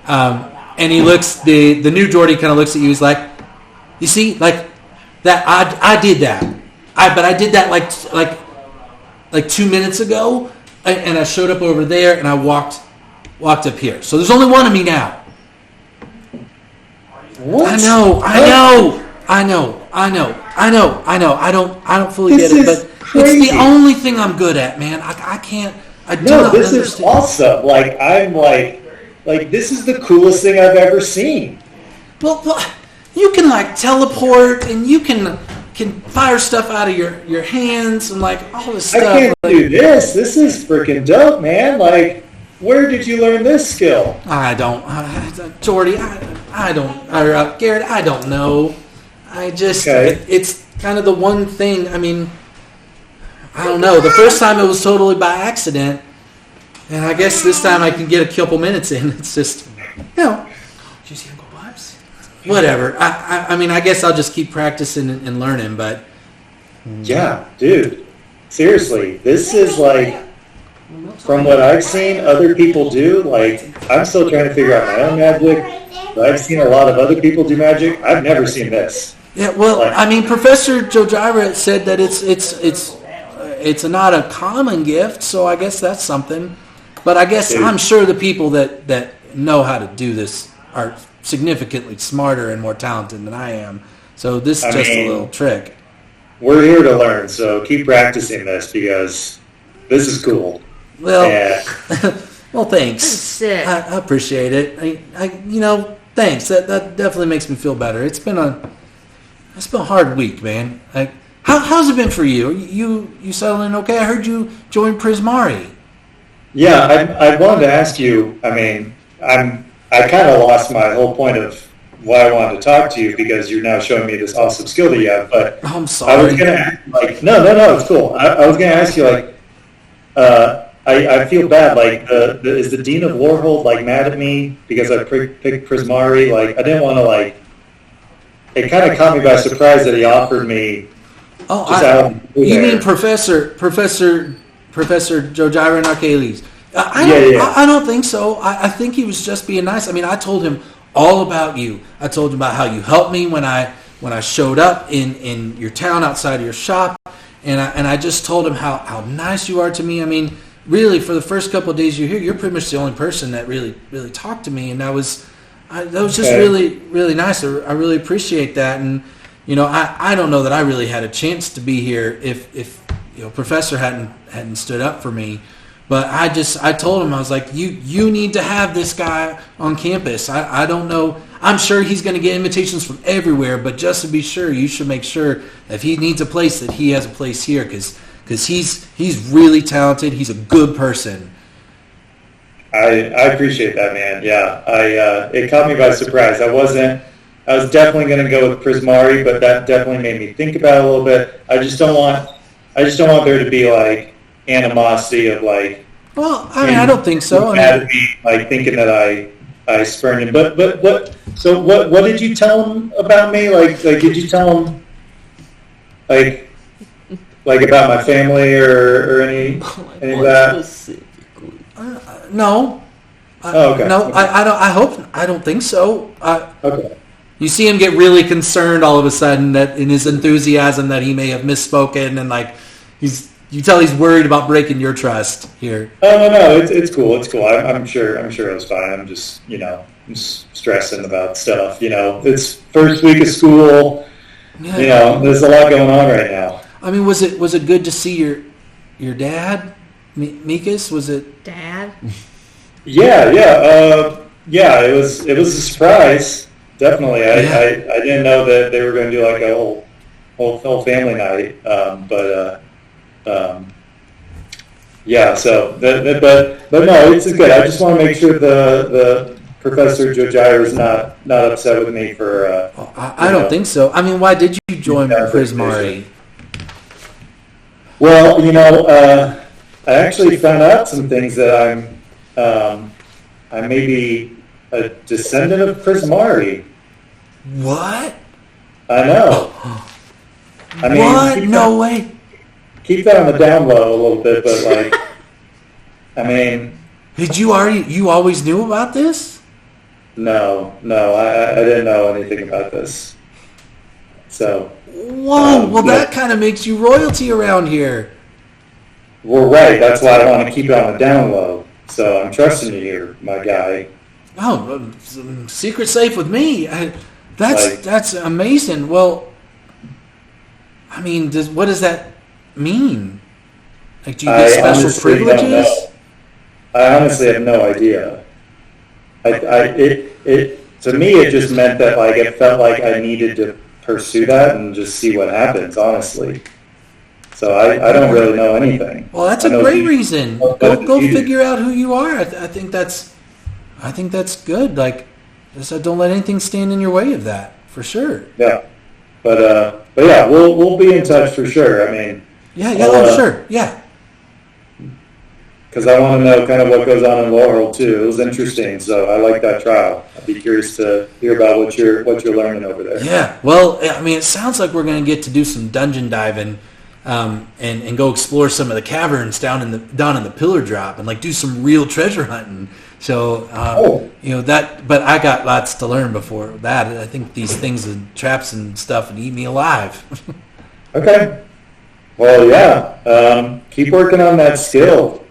And he looks, the new Geordie kind of looks at you. He's like, you see, like that. I did that. But I did that like 2 minutes ago, and I showed up over there, and I walked up here. So there's only one of me now. What? I know. I don't fully get it, but crazy. It's the only thing I'm good at, man. I can't. I do No, not this understand. is awesome. Like, I'm like this is the coolest thing I've ever seen. Well, you can like teleport, and you can fire stuff out of your hands, and like all this I stuff. can't like, do this. This is freaking dope, man. Like, where did you learn this skill? I don't, Jordy. I don't. Garrett, I don't know. I just. Okay. It's kind of the one thing. I mean, I don't know. The first time it was totally by accident, and I guess this time I can get a couple minutes in. It's just, you know. Did you see Uncle Bob's? Whatever. I mean, I guess I'll just keep practicing and learning. But Yeah, dude. Seriously, this is like, from what I've seen other people do, like, I'm still trying to figure out my own magic. But I've seen a lot of other people do magic. I've never seen this. yeah, well, I mean, Professor Jojira said that it's not a common gift, so I guess that's something. But I guess Dude. I'm sure the people that know how to do this are significantly smarter and more talented than I am. So this is just a little trick. We're here to learn, so keep practicing this because this is cool. Well, Yeah. well, thanks. That's sick. I appreciate it. Thanks. That definitely makes me feel better. It's been a hard week, man. How's it been for you? You settling okay? I heard you joined Prismari. Yeah, I wanted to ask you, I mean, I kind of lost my whole point of why I wanted to talk to you because you're now showing me this awesome skill that you have, but I'm I sorry. was going to ask, like, no, it's cool. I was going to ask you, like, I feel bad, like, is the Dean of Warhold, like, mad at me because I picked Prismari? Like, I didn't want to, like, it kind of caught me by surprise that he offered me just out of the blue You there. mean Professor Jojira Narkales? Yeah. I don't think so. I think he was just being nice. I mean, I told him all about you. I told him about how you helped me when I showed up in your town outside of your shop, and I just told him how nice you are to me. I mean, really, for the first couple of days you're here, you're pretty much the only person that really talked to me, and that was just Okay. really nice. I really appreciate that, and I don't know that I really had a chance to be here if Professor hadn't stood up for me. But I told him, I was like, you need to have this guy on campus. I don't know. I'm sure he's going to get invitations from everywhere, but just to be sure, you should make sure that if he needs a place, that he has a place here, because he's really talented. He's a good person. I appreciate that, man. Yeah, it caught me by surprise. I was definitely going to go with Prismari, but that definitely made me think about it a little bit. I just don't want there to be like animosity of like. Well, I mean, I don't think so. Like thinking that I spurned him. But what? So what did you tell him about me? Like did you tell him like about my family or any of that? Specifically. No. Okay. No, I don't think so. Okay. You see him get really concerned all of a sudden that in his enthusiasm that he may have misspoken, and like you tell he's worried about breaking your trust here. Oh no, it's cool. It's cool. I'm sure it was fine. I'm just I'm stressing about stuff. It's first week of school. Yeah. There's a lot going on right now. I mean, was it good to see your dad, Mikas? Was it? Dad? Yeah. It was a surprise. Definitely. I didn't know that they were going to do like a whole family night. Yeah. So, but no, it's good. I just want to make sure the Professor Jojire is not upset with me for. I don't think so. I mean, why did you join Prismari? Well, I actually found out some things that I may be a descendant of Prismari. What? I know. I mean, what? No way. Keep that on the down low a little bit, but like, I mean. Did you always knew about this? No, I didn't know anything about this. So. Whoa, well that kind of makes you royalty around here. Well, right, that's why I want to keep it on the down low. So I'm trusting you here, my guy. Oh, secret safe with me. That's amazing. Well, I mean, what does that mean? Like, do you get special privileges? I honestly have no idea. To me, it just meant that like it felt like I needed to pursue that and just see what happens. Honestly, so I don't really know anything. Well, that's a great reason. Go figure out who you are. I think that's good. Like, just don't let anything stand in your way of that, for sure. Yeah, but yeah, we'll be in touch for sure. I mean, sure, yeah. Because I want to know kind of what goes on in Laurel too. It was interesting, so I like that trial. I'd be curious to hear about what you're learning over there. Yeah, well, I mean, it sounds like we're going to get to do some dungeon diving, and go explore some of the caverns down in the Pillar Drop, and like do some real treasure hunting. So that, but I got lots to learn before that. I think these things and traps and stuff would eat me alive. Okay. Well, yeah. Keep working on that skill.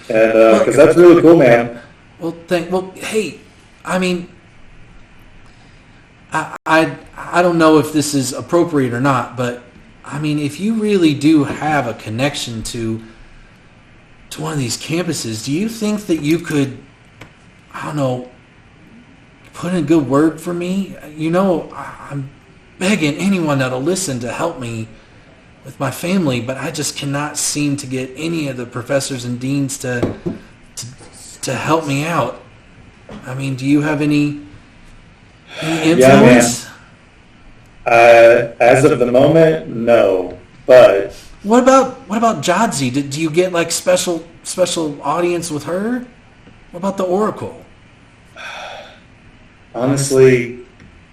And because that's really cool, man. Well, hey, I mean, I don't know if this is appropriate or not, but I mean, if you really do have a connection to one of these campuses, do you think that you could, I don't know, put in a good word for me? I'm begging anyone that'll listen to help me with my family, but I just cannot seem to get any of the professors and deans to help me out. I mean, do you have any influence? Yeah, as of the moment, no. But what about Jodzi? Do you get like special audience with her? What about the Oracle? Honestly,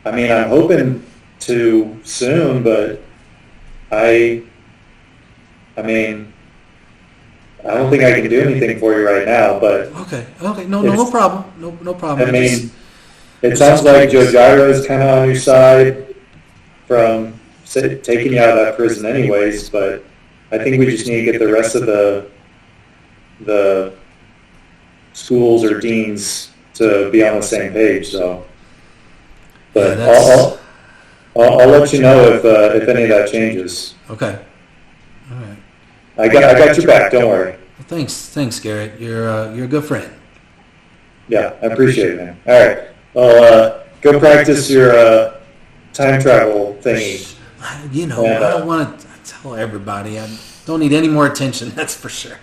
I mean, I'm hoping to soon, but I mean, I don't think I can do anything for you right now, but okay, no problem, no problem. I mean, it sounds like Jojira is kind of on your side from taking you out of that prison, anyways. But I think we just need to get the rest of the schools or deans to be on the same page. So, but I'll let you know if any of that changes. Okay. All right. I got your back. Don't worry. Well, thanks, Garrett. You're a good friend. Yeah, I appreciate it, man. All right. Well, go practice your time travel thingy. I don't want to tell everybody. I don't need any more attention. That's for sure.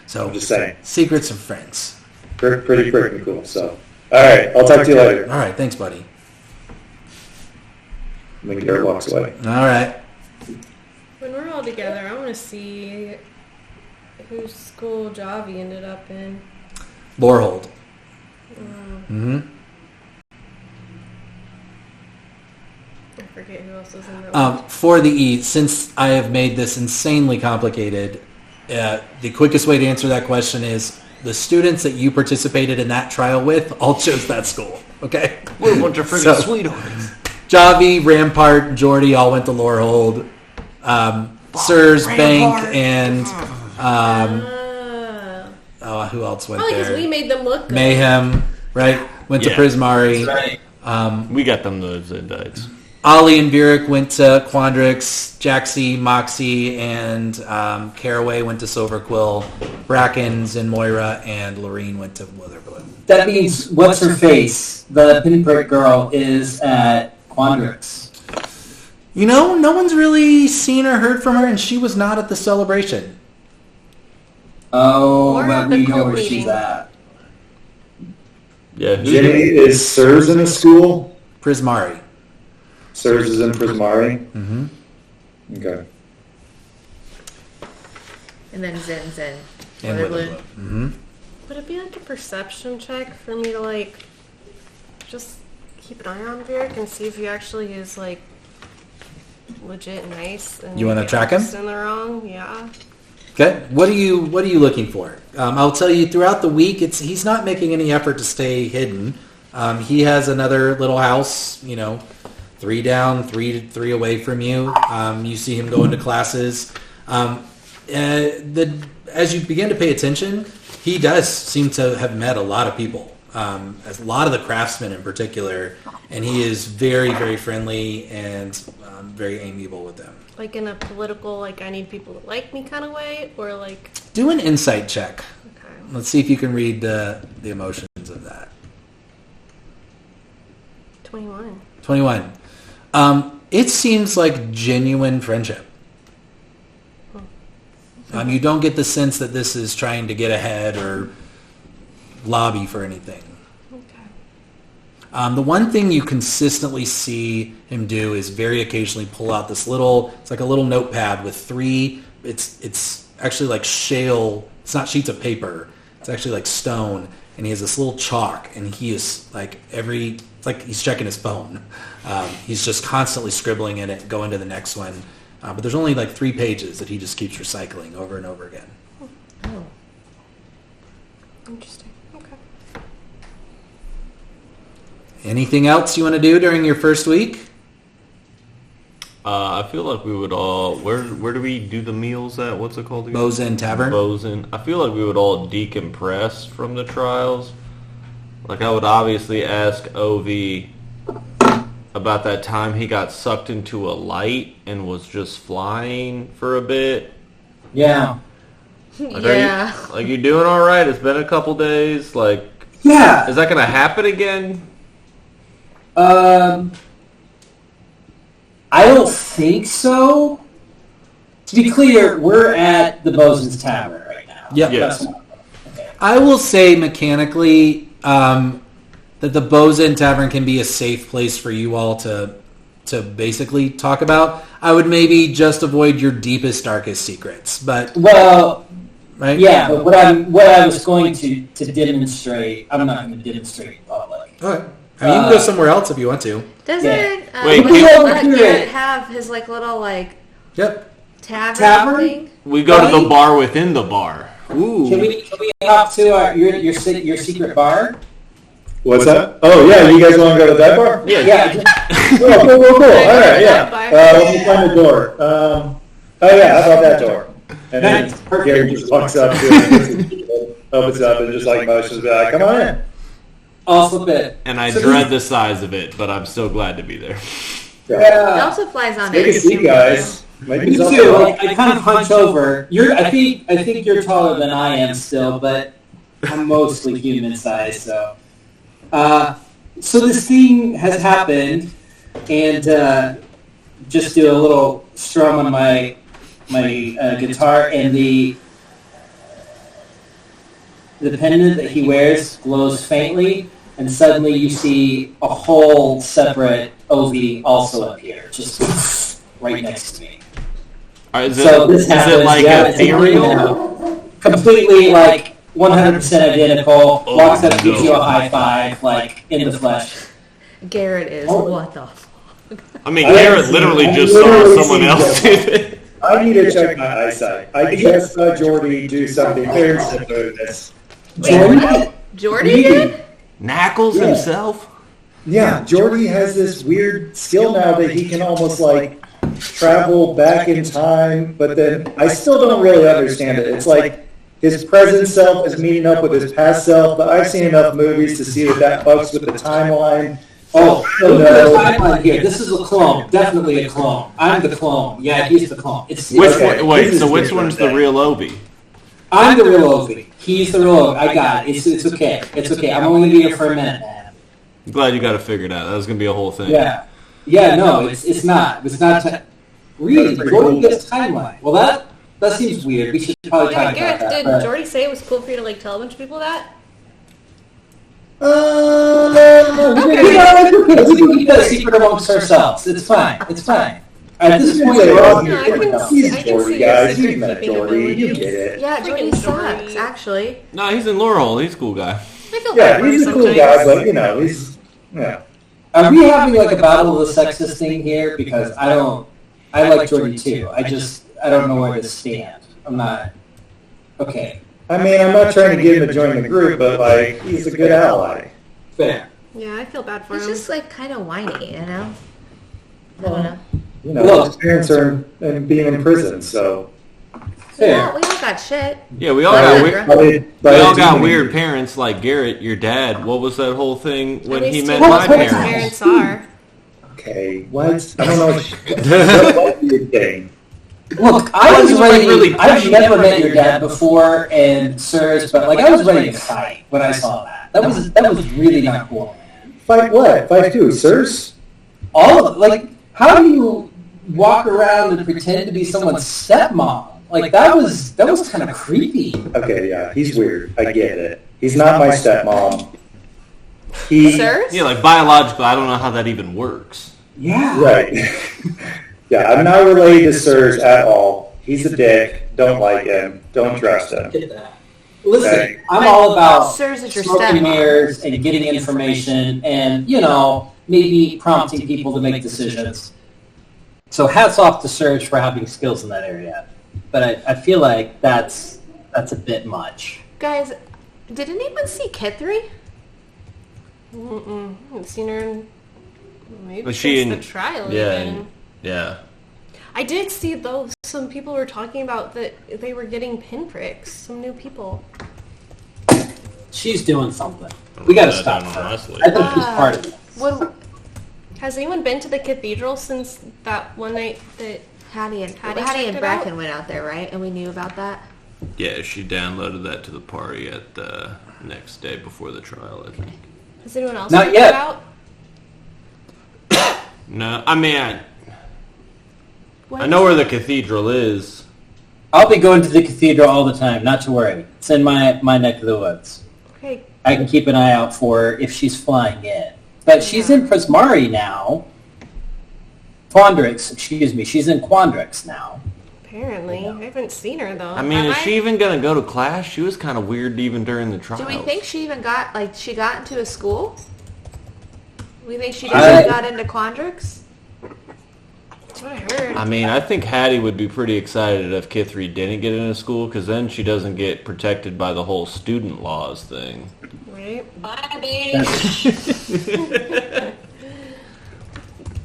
So, I'm just saying. Secrets of friends. pretty freaking cool. So, all right, I'll talk to you later. All right, thanks, buddy. And then Garrett walks away. All right. When we're all together, I want to see whose school Javi ended up in. Lorehold. Mm-hmm. I forget who else was in that one. For the E, since I have made this insanely complicated, the quickest way to answer that question is the students that you participated in that trial with all chose that school. Okay? What a bunch of freaking sweethearts. Javi, Rampart, Jordy all went to Lorehold. Sirs, Bank, and who else went Probably because there? we made them look good. Mayhem, right? Went to Yeah. Prismari. Right. We got them those invites. Ollie and Vierick went to Quandrix. Jaxie, Moxie, and Caraway went to Silverquill. Brackens and Moira and Lorene went to Witherbloom. That means what's her face? The pinprick girl is at Quandrix. You know, no one's really seen or heard from her, and she was not at the celebration. Oh, Or but at the we know cult where she's meeting. at. Yeah, who Jimmy, is Sirs in a school? Prismari. Sirs is in Prismari? Mm-hmm. Okay. And then Zen's in And Witherbloom. Witherbloom. Mm-hmm. Would it be like a perception check for me to like just keep an eye on Vierick and see if he actually is like legit nice? And You wanna maybe track I'm him? just in the wrong, yeah. Okay. What are you looking for? I'll tell you throughout the week. He's not making any effort to stay hidden. He has another little house. 3 down, three away from you. You see him go into classes. As you begin to pay attention, he does seem to have met a lot of people. A lot of the craftsmen in particular, and he is very, very friendly and very amiable with them. Like in a political, like I need people to like me kind of way, or like Do an insight check. okay. Let's see if you can read the emotions of that. 21. 21. It seems like genuine friendship. You don't get the sense that this is trying to get ahead or lobby for anything. Okay. The one thing you consistently see him do is very occasionally pull out this it's like a little notepad with 3, it's actually like shale, it's not sheets of paper, it's actually like stone, and he has this little chalk, and he is like it's like he's checking his phone. He's just constantly scribbling in it, going to the next one. But there's only like 3 pages that he just keeps recycling over and over again. Oh. Interesting. Okay. Anything else you want to do during your first week? I feel like we would all. Where do we do the meals at? What's it called again? Bozen Tavern? Bozen. I feel like we would all decompress from the trials. Like I would obviously ask Ov about that time he got sucked into a light and was just flying for a bit. Yeah. Like, Yeah. Are you doing all right? It's been a couple days. Like, Yeah. is that gonna happen again? I don't think so. To be clear, we're at the Bosun's Tavern right now. Yep. Yes. I will say mechanically that the Bozen Tavern can be a safe place for you all to basically talk about. I would maybe just avoid your deepest, darkest secrets, but Well, right? yeah, but what I was going to demonstrate, I'm not going to demonstrate in public. Okay. I mean, you can go somewhere else if you want to. Doesn't Wait, Garrett have his like little like Yep. tavern thing? We go to the bar within the bar. Ooh. Can we hop to your secret bar? What's that? Oh, yeah, you guys want to go to that bar? Yeah. Cool. All right, yeah. Bye. Let me find the door. Oh, yeah, how about that door? And then That's perfect. Gary just walks up to it, opens up, and just like motions, like, come on in. I'll flip it. And I So dread the size of it, but I'm still glad to be there. It Yeah. also flies on Take a it. seat, guys. Make Me yourself too. at I kind of hunch over. I think you're taller than I am still, but I'm mostly human size. So this thing has happened, and just do a little strum on my guitar, and the pendant that he wears glows faintly, and suddenly you see a whole separate Ovi also appear, just right next to me. Is So this it happens, like yeah, it's ethereal? completely like 100% identical. Oh, Walks up, no. gives you a high five, like in the flesh. Garrett is what the fuck? I mean, I Garrett haven't literally seen- just I've saw literally someone seen else do it. I need to check my eyesight. I just saw Jordy do something very similar to this. Jordy did? Knackles Yeah. himself? Yeah, Jordy has this weird skill now that he can almost like travel back in time, but then I still don't really understand it. It's like his present self is meeting up with his past self, but I've seen enough movies to see that that fucks with the timeline. Oh, Oh, look at the no. timeline here. This is a clone. Definitely a clone. I'm the clone. Yeah, he's the clone. It's Which Okay, one? Wait, this is so which different one's the then. real Obi? I'm the real Ovi. He's the real Ovi. I got it. It's okay. It's okay. I'm only gonna be here for a minute, man. I'm glad you got it figured out. That was gonna be a whole thing. Yeah. Yeah, no, it's not. It's not. Really, Jordan gets timeline. Well, that seems weird. We should probably talk Wait, about Garrett, that. did but- Jordy say it was cool for you to like tell a bunch of people that? You know, we can keep that a secret amongst ourselves. It's fine. It's fine. At this point, we're all No, I here. can He's I can Jordy, see your guys. secret You've met keeping Jordy. You abilities. get it. Yeah, Freaking Jordy sucks, Jordy. actually. No, he's in Laurel. He's a cool guy. I feel Yeah, bad for you he's a cool sometimes. guy, but you know, he's yeah. Are we having like a battle of the sexist thing here? Because I like Jordy too. I don't know where to stand. I'm not. Okay. I mean, I'm not trying to get him to join the group, but like, he's a good ally. Fair. Yeah, I feel bad for He's him. just like kind of whiny, you know? I don't know. You know, Look. his parents are being in prison, so. Fair. We all got shit. Yeah, we all Whatever. got weird. We all got do weird parents like Garrett, your dad. What was that whole thing At when he least met you know my what his parents? parents are. Okay, what? I don't know. What weird thing? Look, I was He's, like, ready. really I've never met your dad before, and Sirs, but like I was ready to fight when I saw that. That was really not cool. Fight what? Fight who? Sirs? All of like, how do you walk around and pretend to be someone's stepmom? Like that was kind of creepy. Okay, yeah, he's weird. I get it. He's not my stepmom. He Sirs? Yeah, like biological. I don't know how that even works. Yeah. right. Yeah, I'm not related to Sirs at all. He's a dick. Don't like him. Don't trust him. Get that. Listen, Okay. I'm all about Sirs is your smoking stepmom. mirrors and getting information and, maybe prompting people to make decisions. So hats off to Serge for having skills in that area. But I feel like that's a bit much. Guys, did anyone see Kid 3? Mm-mm. Haven't seen her in maybe Was she since in- the trial. Yeah, even. yeah. I did see though some people were talking about that they were getting pinpricks. Some new people. She's doing something. We gotta stop her. Honestly. I think she's part of it. Has anyone been to the cathedral since that one night that? Hattie and Hattie Hattie checked and it Bracken out? went out there, right? And we knew about that. Yeah, she downloaded that to the party at the next day before the trial, I think. Has anyone else Not checked yet. it out? No, I mean, I know where the cathedral is. I'll be going to the cathedral all the time, not to worry. It's in my neck of the woods. Okay. I can keep an eye out for her if she's flying in. But she's in Prismari now. Quandrix, excuse me. She's in Quandrix now. Apparently, I haven't seen her though. I mean, is she even going to go to class? She was kind of weird even during the trial. Do we think she even got, she got into a school? We think she I- just got into Quandrix? That's what I heard. I mean, I think Hattie would be pretty excited if Kithri didn't get into school, because then she doesn't get protected by the whole student laws thing. Right?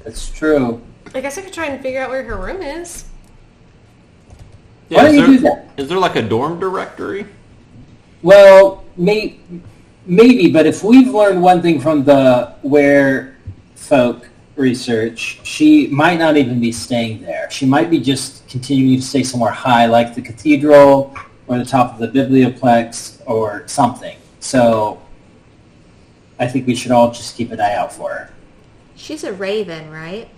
That's true. I guess I could try and figure out where her room is. Why don't is you there, do that? Is there like a dorm directory? Well, maybe, but if we've learned one thing from the Where Folk research, she might not even be staying there. She might be just continuing to stay somewhere high, like the cathedral or the top of the biblioplex or something. So I think we should all just keep an eye out for her. She's a raven, right?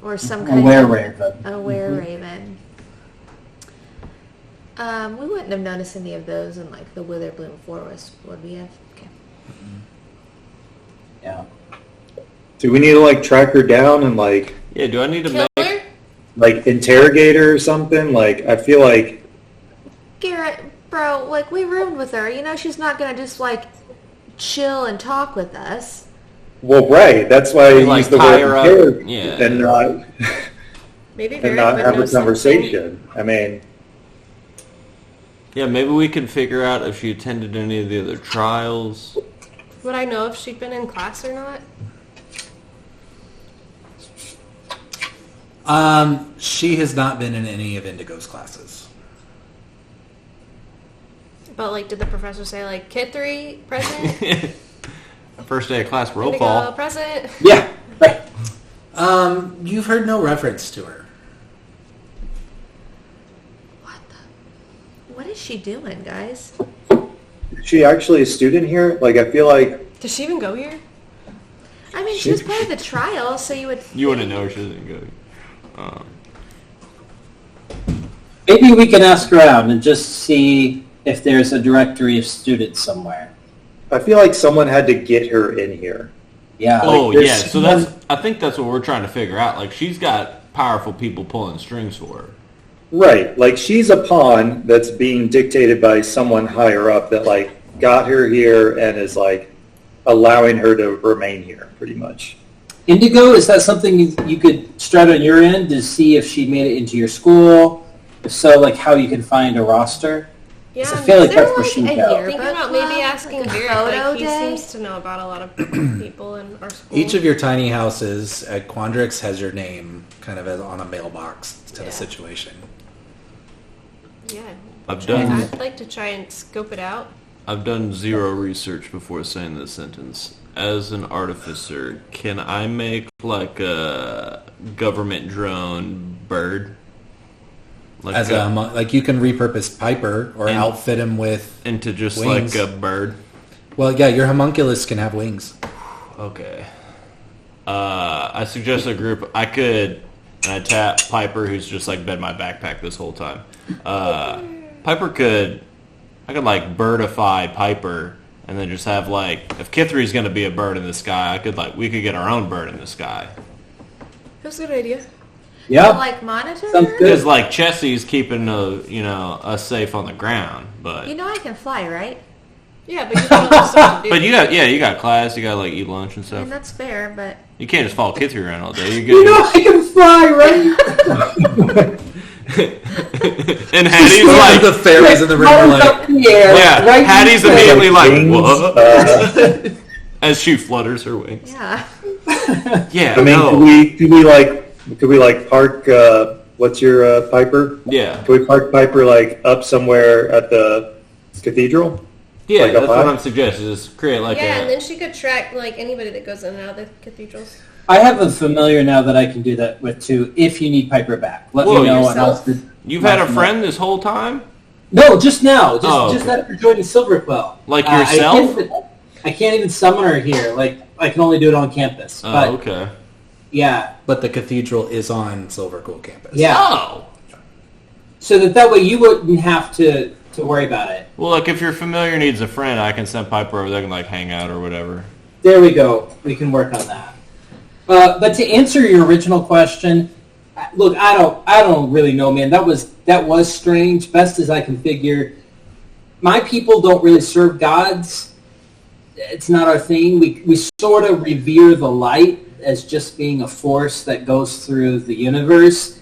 Or some A kind were-raven. of... A were-raven. We wouldn't have noticed any of those in like the Witherbloom Forest, would we have? Okay. Yeah. Do we need to like track her down and like Yeah, do I need to Kill make... her? like interrogate her or something? Like I feel like Garrett, bro, like we roomed with her. You know she's not gonna just like chill and talk with us. well, right. That's why I Like, use the tie word her up. interrogate Yeah. and not Maybe and Barrett not would have know a something. conversation. I mean, Yeah, maybe we can figure out if she attended any of the other trials. Would I know if she'd been in class or not? She has not been in any of Indigo's classes. But like, did the professor say like, Kid 3 present, First day of class roll Indigo call. present? Yeah. Right. You've heard no reference to her. What is she doing, guys? is she actually a student here? Like I feel like Does she even go here? I mean, she was part of the trial, so you would. You wouldn't know she doesn't go. Maybe we can ask around and just see if there's a directory of students somewhere. I feel like someone had to get her in here. Yeah. Oh, there's yeah. So I think that's what we're trying to figure out. Like, she's got powerful people pulling strings for her. Right. Like she's a pawn that's being dictated by someone higher up that like got her here and is like allowing her to remain here pretty much. Indigo, is that something you could start on your end to see if she made it into your school? If so, like how you can find a roster? Yeah, I feel like Is there, that's where like, she a goes. year- thinking Yearbook about maybe club? asking Like a Garrett. photo Like, he day? seems to know about a lot of people in our school. Each of your tiny houses at Quandrix has your name kind of as on a mailbox to Yeah. the situation. Yeah. I've done I'd like to try and scope it out. I've done zero research before saying this sentence. As an artificer, can I make like a government drone bird? Like As like you can repurpose Piper or And- outfit him with. into just wings. like a bird? Well, yeah, your homunculus can have wings. Okay. I suggest a group. I could. And I tap Piper, who's just like been in my backpack this whole time. Piper could. I could like birdify Piper, and then just have like if Kithri's going to be a bird in the sky, we could get our own bird in the sky. That's a good idea. Yeah. Like monitor Sounds her? good. Because like Chessie's keeping us safe on the ground, but You know I can fly, right? Yeah, but you got other stuff to do. but you got class, you got to like eat lunch and I stuff. mean, that's fair, but You can't just follow Kithri around all day. You're You good. know I can fly, right? And Hattie's like, the fairies in the room are like, Up in the air, yeah. right Hattie's in the immediately like, Wings, what? As she flutters her wings. yeah. Yeah. I mean, no. could we like park? What's your Piper? Yeah. Can we park Piper like up somewhere at the cathedral? Yeah, Like up that's what high? I'm suggesting. Just create like yeah, and a. then she could track like anybody that goes in and out of the cathedrals. I have a familiar now that I can do that with too. If you need Piper back, let Whoa, me know. And I'll, yourself? You've had a friend this whole time? no, just now, just okay. after joining Silverquill. Like I yourself? can't even summon her here. Like I can only do it on campus. Oh, But okay. yeah, but the cathedral is on Silvercool campus. yeah. Oh. So that way you wouldn't have to worry about it. Well, look, if your familiar needs a friend, I can send Piper over there and like hang out or whatever. There we go. We can work on that. But to answer your original question, look, I don't really know, man. That was strange. Best as I can figure, my people don't really serve gods. It's not our thing. We sort of revere the light as just being a force that goes through the universe.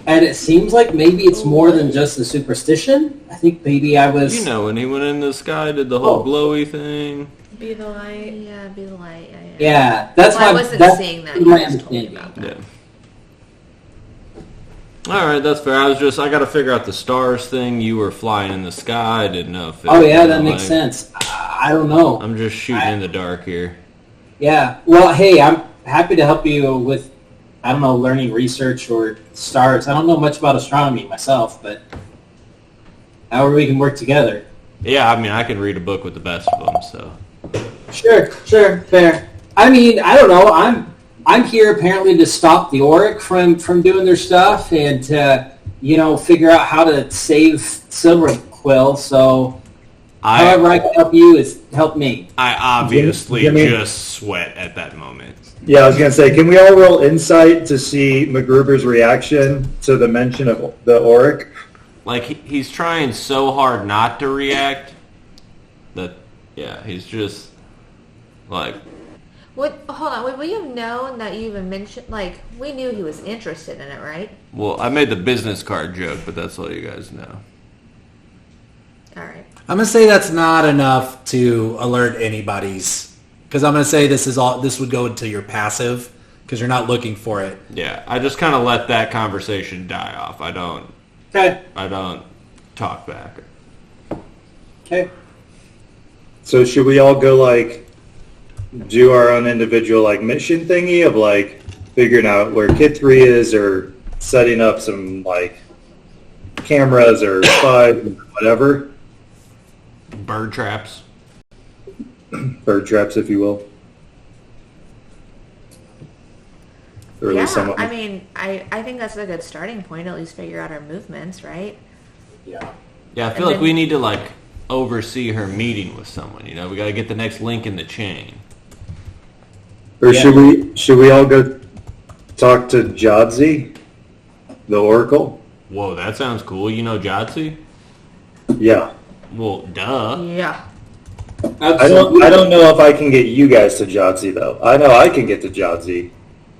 And it seems like maybe it's more than just a superstition. I think maybe I was... You know, when he went in the sky, did the whole Oh. glowy thing. Be the light. Yeah, be the light. Yeah, that's Well, I my... wasn't that's seeing that. You my guys told me understanding. about that. Yeah. All right, that's fair. I got to figure out the stars thing. You were flying in the sky. I didn't know if it, Oh yeah, that like, makes sense. I don't know. I'm just shooting in the dark here. Yeah. Well, hey, I'm happy to help you with, I don't know, learning research or stars. I don't know much about astronomy myself, but however we can work together. Yeah, I mean, I can read a book with the best of them, so. Sure, fair. I mean, I don't know. I'm here apparently to stop the Auric from doing their stuff and to figure out how to save Silver Quill. So I however I can help you is help me. obviously Jimmy? just sweat at that moment. Yeah, I was going to say, can we all roll insight to see MacGruber's reaction to the mention of the Auric? Like, he's trying so hard not to react that, he's just, like... Hold on. Would we have known that you even mentioned, like, we knew he was interested in it, right? Well, I made the business card joke, but that's all you guys know. All right. I'm going to say that's not enough to alert anybody's, because I'm going to say this would go into your passive, because you're not looking for it. Yeah, I just kind of let that conversation die off. I don't talk back. Okay. So should we all go, like, do our own individual, like, mission thingy of, like, figuring out where Kid 3 is or setting up some, like, cameras or spies or whatever? Bird traps. Bird traps, if you will. Or at least Yeah, someone... I mean, I think that's a good starting point. At least figure out our movements, right? Yeah. Yeah, I feel like we need to, like, oversee her meeting with someone, We got to get the next link in the chain. Or should we all go talk to Jodzi, the Oracle? Whoa, that sounds cool. You know Jotzi? Yeah. Well, duh. Yeah. I don't know if I can get you guys to Jodzi though. I know I can get to Jodzi.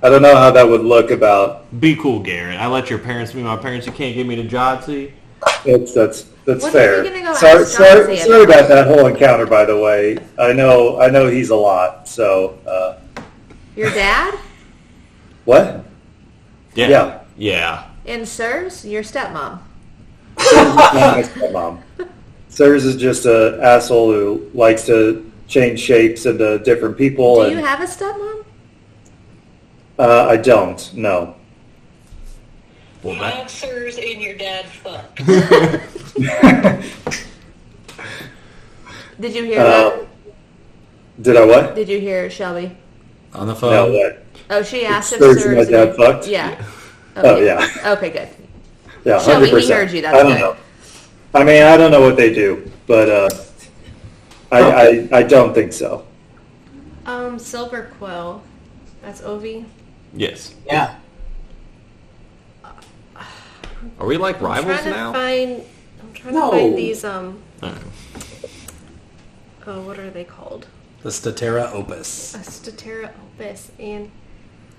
I don't know how that would look about. Be cool, Garrett. I let your parents be my parents. You can't get me to Jotzi. That's When fair. are we gonna go Sorry, ask Jodzi sorry about about that whole encounter, by the way. I know he's a lot. So Your dad what? Yeah. Yeah. and Sirs, your stepmom. My stepmom. Sirs is just a asshole who likes to change shapes into different people. Do you have a stepmom? I don't. No. Well, that... Boxers and your dad fuck. Did you hear that? Did I what? Did you hear Shelby? On the phone. No, what? Oh, she asked if Sirs Sirs and my dad fucked? Yeah. Oh, yeah. Okay, good. Yeah, Shelby, 100%. he heard you. That's I don't good. know. I mean, I don't know what they do, but I don't think so. Silver Quill. That's Ovi. Yes. Yeah. Are we like rivals I'm now? trying to No. find these, Oh. what are they called? The Statera Opus. A Statera Opus. And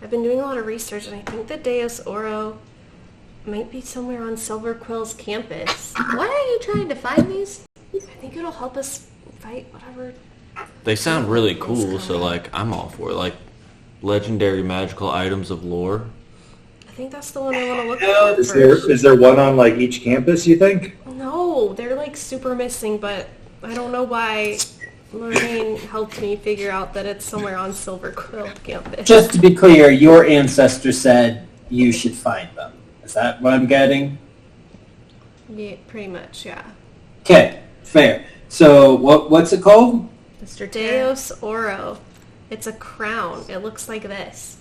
I've been doing a lot of research, and I think the Deus Oro might be somewhere on Silver Quill's campus. Why are you trying to find these? I think it'll help us fight whatever. They sound really cool, so like I'm all for it. Like legendary magical items of lore. I think that's the one I want to look for Is first. there one on like each campus? You think? No, they're like super missing, but I don't know why Lorraine helped me figure out that it's somewhere on Silver Quill campus. Just to be clear, your ancestor said you should find them. Is that what I'm getting? Yeah, pretty much, yeah. Okay, fair. So what's it called? Mr. Deus Oro. It's a crown. It looks like this.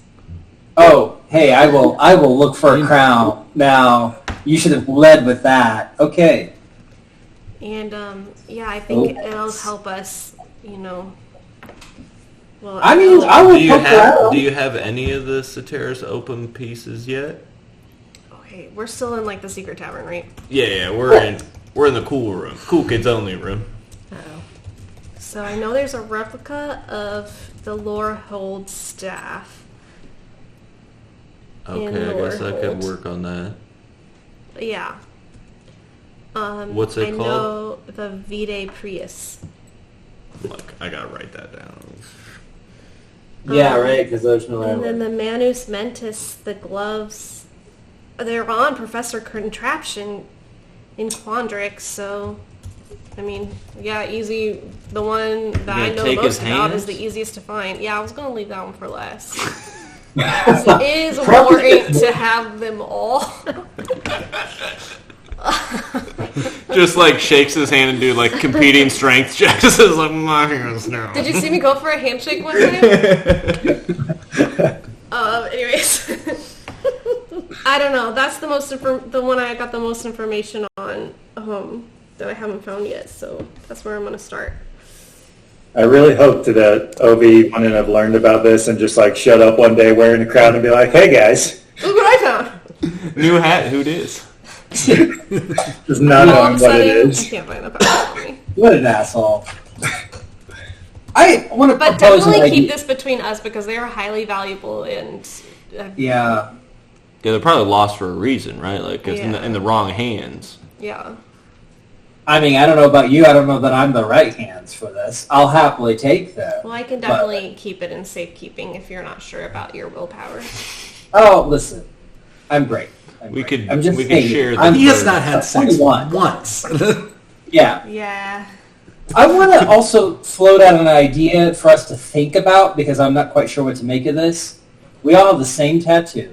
Oh, hey, I will look for a crown. Now, you should have led with that. Okay. And, yeah, I think it'll help us, Well, I mean, I would poke around. Do you have any of the Soteris open pieces yet? Okay, we're still in, like, the secret tavern, right? Yeah, we're in the cool room. Cool kids only room. Uh-oh. So I know there's a replica of the Lorehold staff. Okay, In I guess I could Lorehold. work on that. Yeah. What's it I called? know the Vitae Prius. Look, I gotta write that down. Yeah, right, because there's no And then the Manus Mentis, the gloves, they're on Professor Contraption in Quandrix, so, I mean, yeah, easy. The one that I gonna know take most his about hands? is the easiest to find. Yeah, I was going to leave that one for last. 'Cause it is important to have them all. Just like shakes his hand and do like competing strength checks. It's like my hands now. Did you see me go for a handshake one time? Anyways. I don't know. That's the one I got the most information on that I haven't found yet. So that's where I'm going to start. I really hoped that Obi wouldn't have learned about this and just like showed up one day wearing a crown and be like, "Hey guys, look what I found." New hat, who dis? just not All of knowing a what sudden, it I is." can't find the power on me. What an asshole. I want to But propose an definitely idea. keep this between us because they are highly valuable and. Yeah. Yeah, they're probably lost for a reason, right? Like, 'cause Yeah. in the wrong hands. Yeah. I mean, I don't know about you. I don't know that I'm the right hands for this. I'll happily take them. Well, I can definitely keep it in safekeeping if you're not sure about your willpower. Oh, listen. I'm great. We could I'm just we could saying, share. I'm He has great. not had sex 21. once. Yeah. Yeah. I want to also float out an idea for us to think about because I'm not quite sure what to make of this. We all have the same tattoo,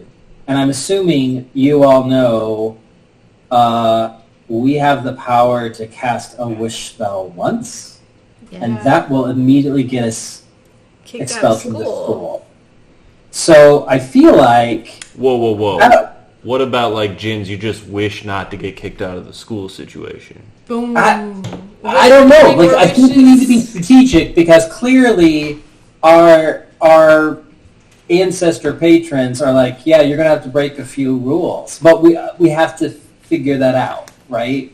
and I'm assuming you all know we have the power to cast a wish spell once, and that will immediately get us Kicked out of expelled from the school. school. So I feel like... Whoa. I don't- What about, like, Jins, you just wish not to get kicked out of the school situation? Boom. I don't know. Like, I think we need to be strategic because clearly our ancestor patrons are like, yeah, you're gonna have to break a few rules, but we have to figure that out, right?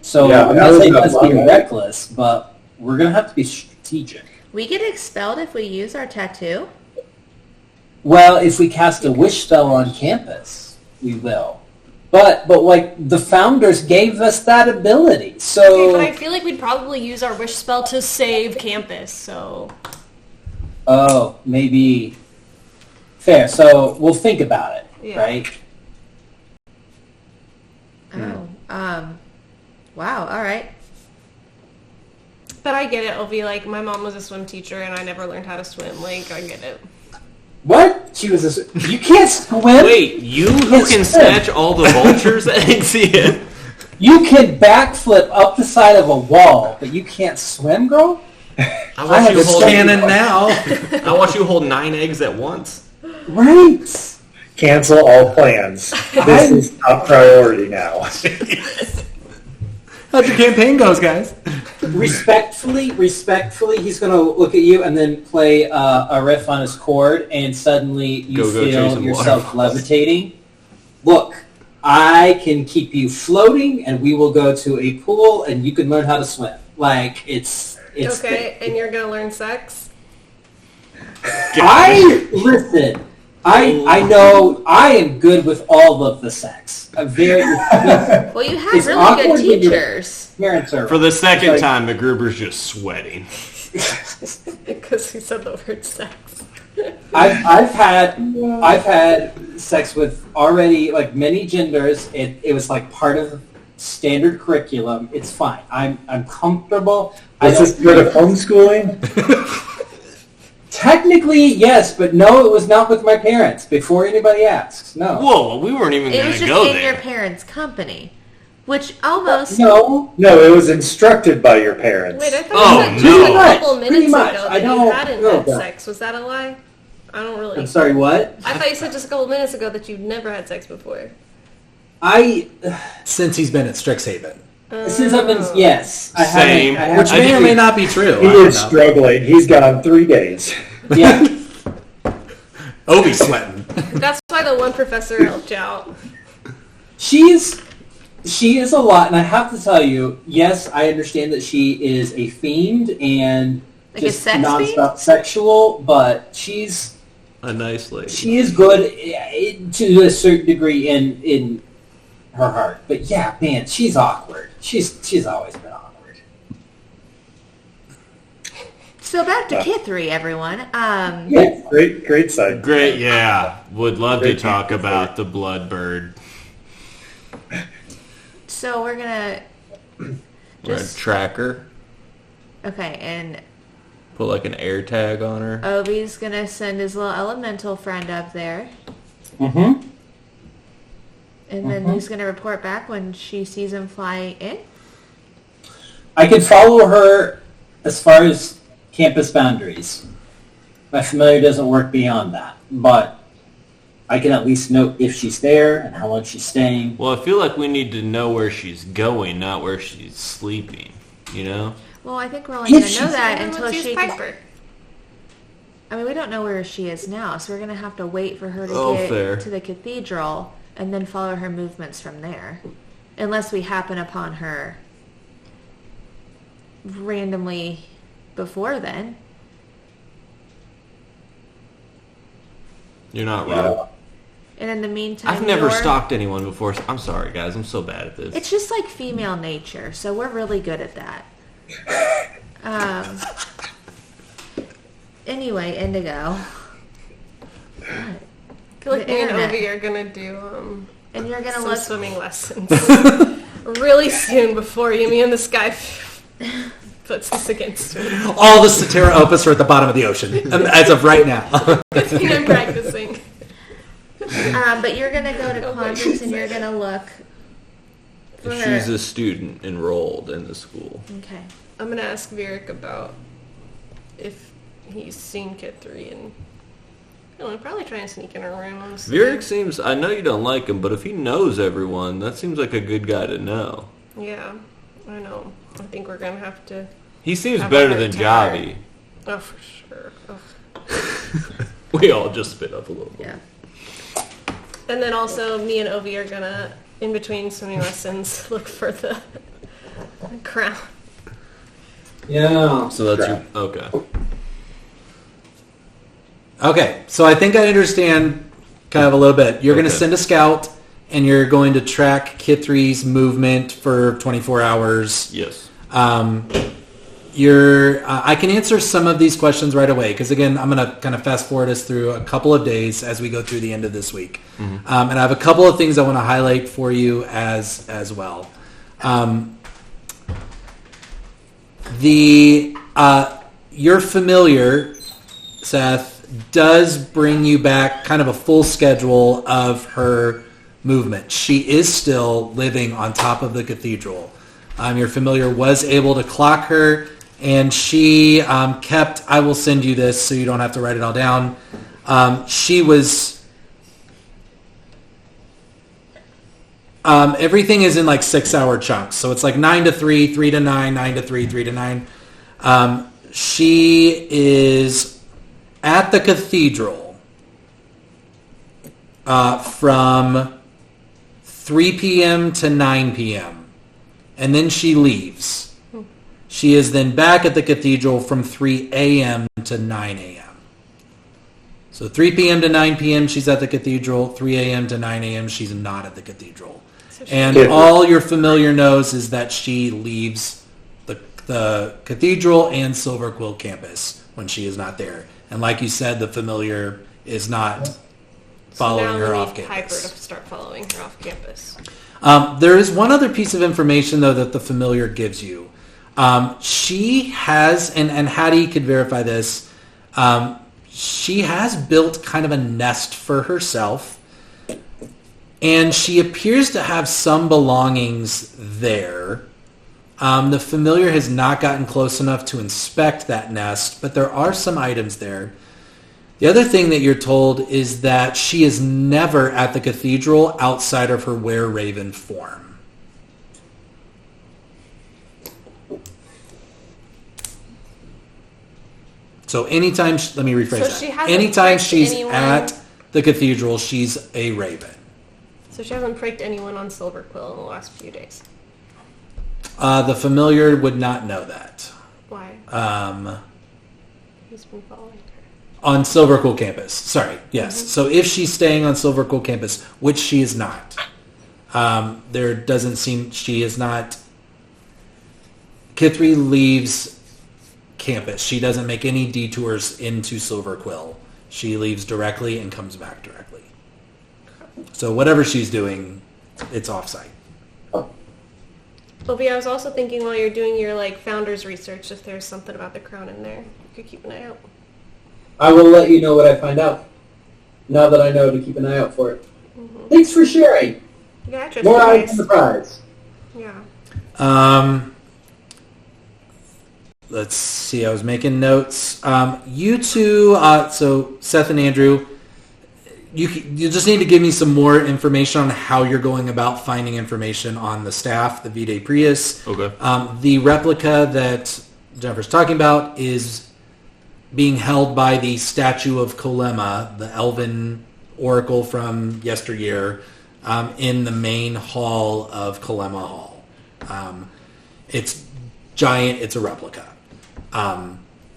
So Yeah, I'm I not was saying gonna let's be love that. reckless, but we're gonna have to be strategic. We get expelled if we use our tattoo? Well, if we cast a wish spell on campus, we will. But like the founders gave us that ability, so. Okay, but I feel like we'd probably use our wish spell to save campus, so. Oh, maybe. Fair. So we'll think about it, Yeah. right? Oh, wow, all right. But I get it, Ovi. Like, my mom was a swim teacher and I never learned how to swim. Like, I get it. What? She was you can't swim? Wait, you who can snatch all the vultures' eggs? Yeah. You can backflip up the side of a wall, but you can't swim, girl? I watch you It's hold. canon now. I watch you hold 9 eggs at once. Right. Cancel all plans. This is top priority now. How'd your campaign goes, guys? Respectfully, he's going to look at you and then play a riff on his chord, and suddenly you Go chase feel some yourself waterfalls. levitating. Look, I can keep you floating, and we will go to a pool, and you can learn how to swim. Like, it's Okay, and you're gonna learn sex? Listen. I know I am good with all of the sex. I'm very. Well, you have It's really awkward good when your teachers. parents are For the second Like- time, McGruber's just sweating. Because he said the word sex. I've had sex with already like many genders. It was like part of standard curriculum. It's fine. I'm comfortable. Was this good of homeschooling? Technically, yes, but no, it was not with my parents. Before anybody asks, no. Whoa, we weren't even It going was to just go in your there. parents' company, which almost... No, No, it was instructed by your parents. Wait, I thought Oh, you said no. just a couple Pretty minutes much. ago I that you don't hadn't know had that. sex. Was that a lie? I don't really... I'm sorry. What? I thought you said just a couple minutes ago that you've never had sex before. Since he's been at Strixhaven. Since I've been yes, I Same. haven't. Which may or may not be true. He I don't is know. struggling. He's gone 3 days. Yeah. Obi's sweating. That's why the one professor helped you out. She is a lot, and I have to tell you, yes, I understand that she is a fiend and Like a just sex nonstop sexual, but she's A nice lady. she is good to a certain degree in her heart. But yeah, man, she's awkward. She's always been awkward. So back to Kithri, everyone. Yeah. Great side. Great, yeah. Would love to Great talk people. about the blood bird. So we're gonna Red just... tracker. Okay, and Put like an air tag on her. Obi's gonna send his little elemental friend up there. Mm-hmm. And then he's gonna report back when she sees him fly in. I can follow her as far as campus boundaries. My familiar doesn't work beyond that, but I can at least know if she's there and how long she's staying. Well, I feel like we need to know where she's going, not where she's sleeping. You know? Well, I think we're only going to know she's- that Then until let's use she... Piper. I mean, we don't know where she is now, so we're going to have to wait for her to Oh, get fair. to the cathedral and then follow her movements from there. Unless we happen upon her randomly before then. You're not wrong. And in the meantime, I've never you're- stalked anyone before. So I'm sorry, guys. I'm so bad at this. It's just like female nature, so we're really good at that. Anyway, Indigo. I feel like The me and internet. Ovi are gonna do And you're going to some look... swimming lessons really soon before Yumi and the Sky puts this against me. All the Satera Opus are at the bottom of the ocean, as of right now. Good thing I'm practicing. but you're going to go to Oh, concerts and you're going to look for If her. she's a student enrolled in the school. Okay. I'm gonna ask Vieric about if he's seen Kid 3 and I don't know, probably try and sneak in her room. honestly. Vieric seems, I know you don't like him, but if he knows everyone, that seems like a good guy to know. Yeah, I know. I think we're gonna have to. He seems Have better a than heart Javi. Oh, for sure. Ugh. We all just spit up a little bit. Yeah. And then also, me and Ovi are gonna, in between swimming lessons, look for the crown. Yeah. So that's your, okay. Okay, so I think I understand kind of a little bit. You're going to Okay. send a scout, and you're going to track Kithri's movement for 24 hours. Yes. I can answer some of these questions right away because again, I'm going to kind of fast forward us through a couple of days as we go through the end of this week, and I have a couple of things I want to highlight for you as well. Your familiar, Seth, does bring you back kind of a full schedule of her movement. She is still living on top of the cathedral. Your familiar was able to clock her, and she kept, I will send you this so you don't have to write it all down. She was, everything is in like 6-hour chunks. So it's like 9 to 3, 3 to 9, 9 to 3, 3 to 9. She is at the cathedral from 3 p.m. to 9 p.m. and then she leaves. She is then back at the cathedral from 3 a.m. to 9 a.m. So 3 p.m. to 9 p.m. she's at the cathedral. 3 a.m. to 9 a.m. she's not at the cathedral. And all your familiar knows is that she leaves the cathedral and Silver Quill campus when she is not there. And like you said, the familiar is not following so now her we off need Piper campus. to start following her off campus. There is one other piece of information, though, that the familiar gives you. She has, and Hattie could verify this, she has built kind of a nest for herself, and she appears to have some belongings there. The familiar has not gotten close enough to inspect that nest, but there are some items there. The other thing that you're told is that she is never at the cathedral outside of her were-raven form. So anytime, let me rephrase So she that. hasn't Anytime pricked she's anyone- at the cathedral, she's a raven. So she hasn't pricked anyone on Silver Quill in the last few days. The familiar would not know that. Why? He's been following her. On Silver Quill campus. Sorry, yes. So if she's staying on Silver Quill campus, which she is not, there doesn't seem, she is not, Kithri leaves campus. She doesn't make any detours into Silver Quill. She leaves directly and comes back directly. So whatever she's doing, it's offsite. Obi, I was also thinking while you're doing your founders research, if there's something about the crown in there, you could keep an eye out. I will let you know what I find out. Now that I know to keep an eye out for it. Thanks for sharing. Yeah, just More eyes nice. on the prize. Yeah. Let's see. I was making notes. You two, so Seth and Andrew, you just need to give me some more information on how you're going about finding information on the staff, the Vitae Prius. Okay. The replica that Jennifer's talking about is being held by the statue of Kolema, the elven oracle from yesteryear, in the main hall of Kolema Hall. It's giant. It's a replica.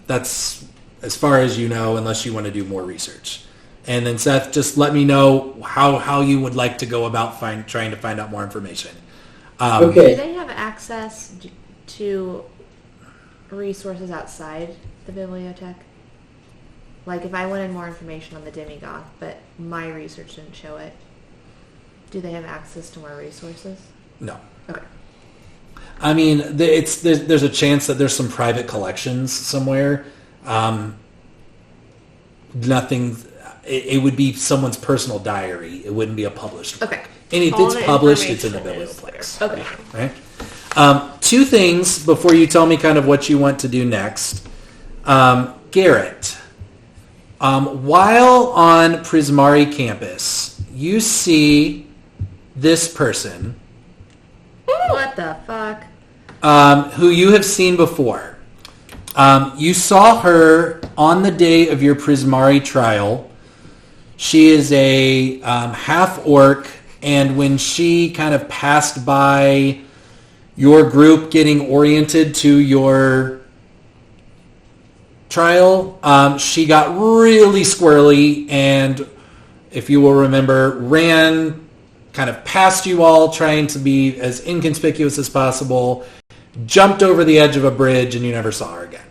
That's as far as you know, unless you want to do more research. And then Seth, just let me know how you would like to go about trying to find out more information. Do they have access to resources outside the bibliothèque? Like if I wanted more information on the demigod, but my research didn't show it, do they have access to more resources? No. Okay. I mean, there's a chance that there's some private collections somewhere. Nothing. It would be someone's personal diary. It wouldn't be a published work. Okay. And if All it's the published, it's in the information is biblioplex. there. Okay. Right? Two things before you tell me kind of what you want to do next. Garrett, while on Prismari campus, you see this person What the fuck? who you have seen before. You saw her on the day of your Prismari trial. She is a half-orc, and when she kind of passed by your group getting oriented to your trial, she got really squirrely and, if you will remember, ran kind of past you all, trying to be as inconspicuous as possible, jumped over the edge of a bridge, and you never saw her again.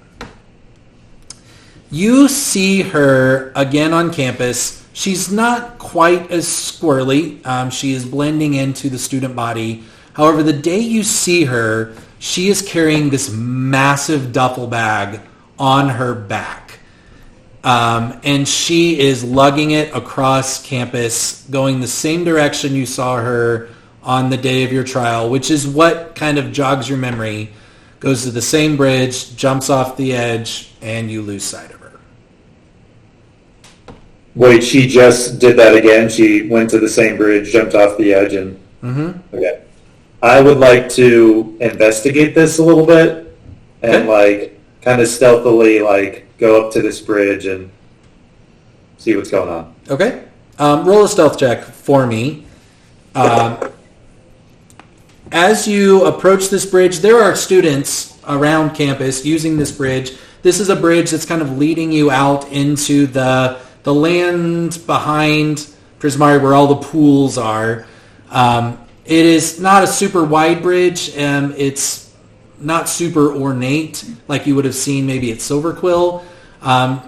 You see her again on campus. She's not quite as squirrely. She is blending into the student body. However, the day you see her, she is carrying this massive duffel bag on her back. And she is lugging it across campus, going the same direction you saw her on the day of your trial, which is what kind of jogs your memory. Goes to the same bridge, jumps off the edge, and you lose sight of her. Wait, she just did that again? She went to the same bridge, jumped off the edge, and... Mm-hmm. Okay. I would like to investigate this a little bit and, like, kind of stealthily, like, go up to this bridge and see what's going on. Okay. Roll a stealth check for me. As you approach this bridge, there are students around campus using this bridge. This is a bridge that's kind of leading you out into the land behind Prismari where all the pools are. It is not a super wide bridge. It's not super ornate like you would have seen maybe at Silverquill.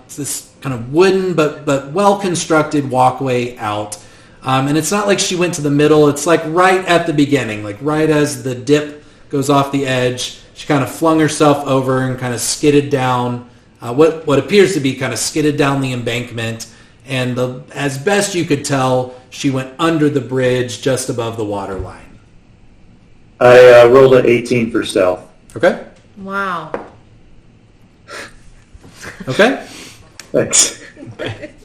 It's this kind of wooden but well-constructed walkway out. And it's not like she went to the middle. It's like right at the beginning, like right as the dip goes off the edge, she kind of flung herself over and kind of skidded down what appears to be kind of skidded down the embankment. And as best you could tell, she went under the bridge just above the water line. I rolled an 18 for stealth. Okay. Wow. Okay. Thanks.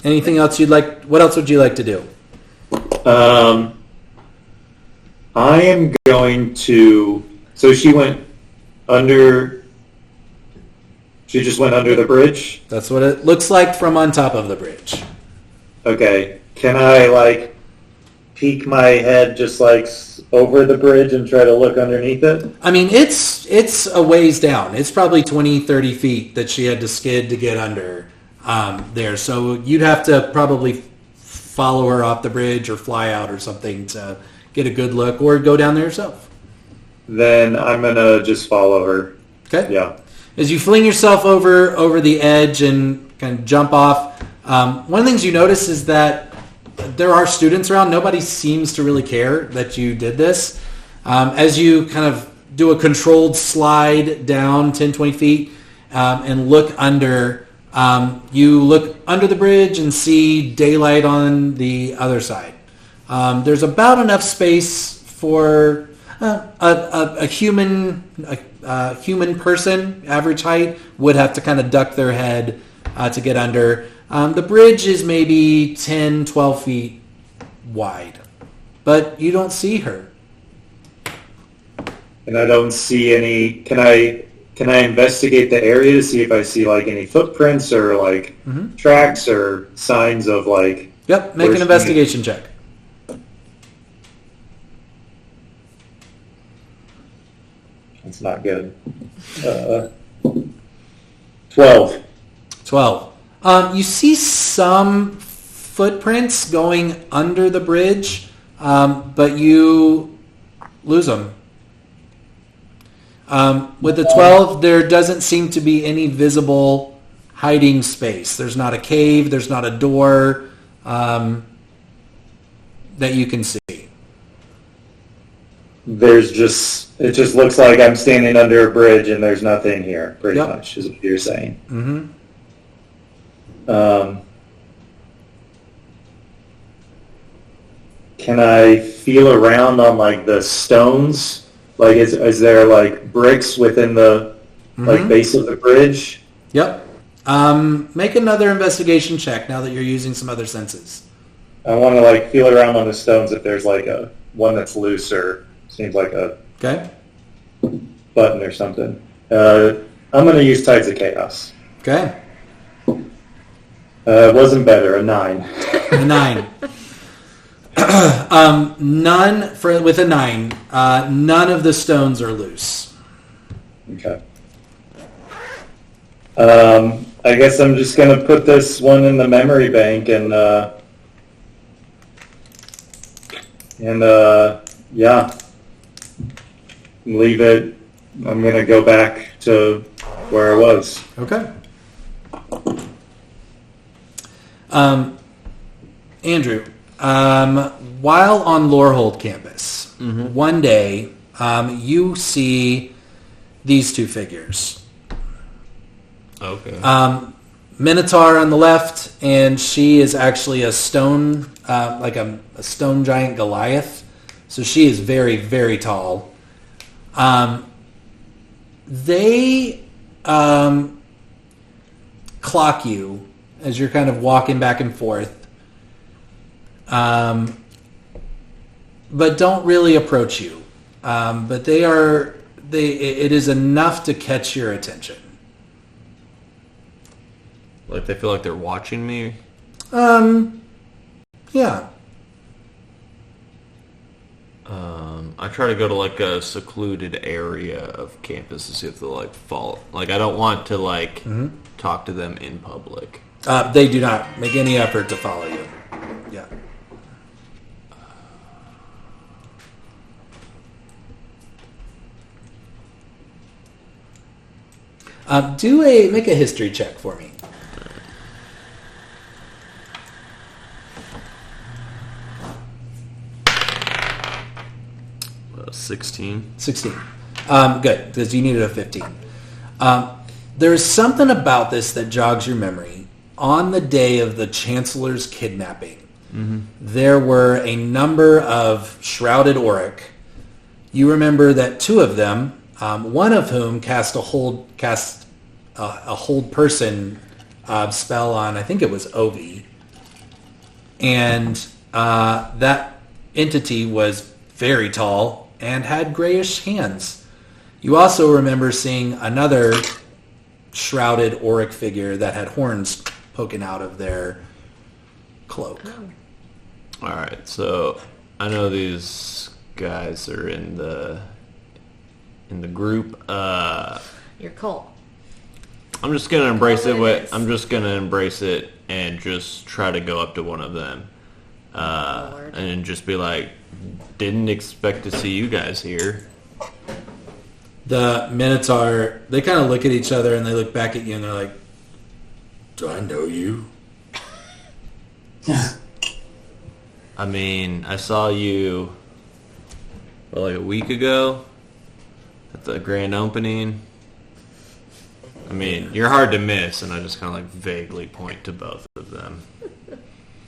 Anything else you'd like? What else would you like to do? I am going to... So she went under... She just went under the bridge? That's what it looks like from on top of the bridge. Okay. Can I, like, peek my head just, like, over the bridge and try to look underneath it? I mean, it's a ways down. It's probably 20, 30 feet that she had to skid to get under there. So you'd have to probably follow her off the bridge or fly out or something to get a good look, or go down there yourself. Then I'm going to just follow her. Okay. Yeah. As you fling yourself over the edge and kind of jump off, one of the things you notice is that there are students around. Nobody seems to really care that you did this. As you kind of do a controlled slide down 10, 20 feet and look under, you look under the bridge and see daylight on the other side. There's about enough space for a human person, average height, would have to kind of duck their head to get under. The bridge is maybe 10, 12 feet wide, but you don't see her. And I don't see any. Can I investigate the area to see if I see like any footprints or like tracks or signs of like? Yep, make an investigation check. It's not good. 12. 12. You see some footprints going under the bridge, but you lose them. With the 12, there doesn't seem to be any visible hiding space. There's not a cave. There's not a door that you can see. It just looks like I'm standing under a bridge and there's nothing here, pretty much, is what you're saying. Mm-hmm. Can I feel around on like the stones? Like, is there like bricks within the like base of the bridge? Yep. Make another investigation check now that you're using some other senses. I want to like feel around on the stones if there's like a one that's loose or seems like a button or something. I'm going to use Tides of Chaos. Okay. It wasn't better, a 9. A 9. With a 9, none of the stones are loose. Okay. I guess I'm just going to put this one in the memory bank and leave it. I'm going to go back to where I was. Okay. Andrew, while on Lorehold campus, one day you see these two figures. Okay. Minotaur on the left, and she is actually a stone, like a stone giant Goliath. So she is very, very tall. They clock you as you're kind of walking back and forth, but don't really approach you. But it is enough to catch your attention. Like they feel like they're watching me? Yeah. I try to go to like a secluded area of campus to see if they'll like fall. Like I don't want to like talk to them in public. They do not make any effort to follow you. Yeah. Make a history check for me. 16. 16. Good, because you needed a 15. There's something about this that jogs your memory. On the day of the Chancellor's kidnapping, there were a number of shrouded Auric. You remember that two of them, one of whom cast a hold person spell on, I think it was Ovi, and that entity was very tall and had grayish hands. You also remember seeing another shrouded Auric figure that had horns poking out of their cloak. All right, so I know these guys are in the group. Your cult. I'm just gonna embrace it. What it is. I'm just gonna embrace it and just try to go up to one of them, Lord. and just be like, "Didn't expect to see you guys here." The Minotaur, they kind of look at each other and they look back at you and they're like, "Do I know you?" I mean, I saw you like a week ago at the grand opening. I mean, you're hard to miss, and I just kind of like vaguely point to both of them.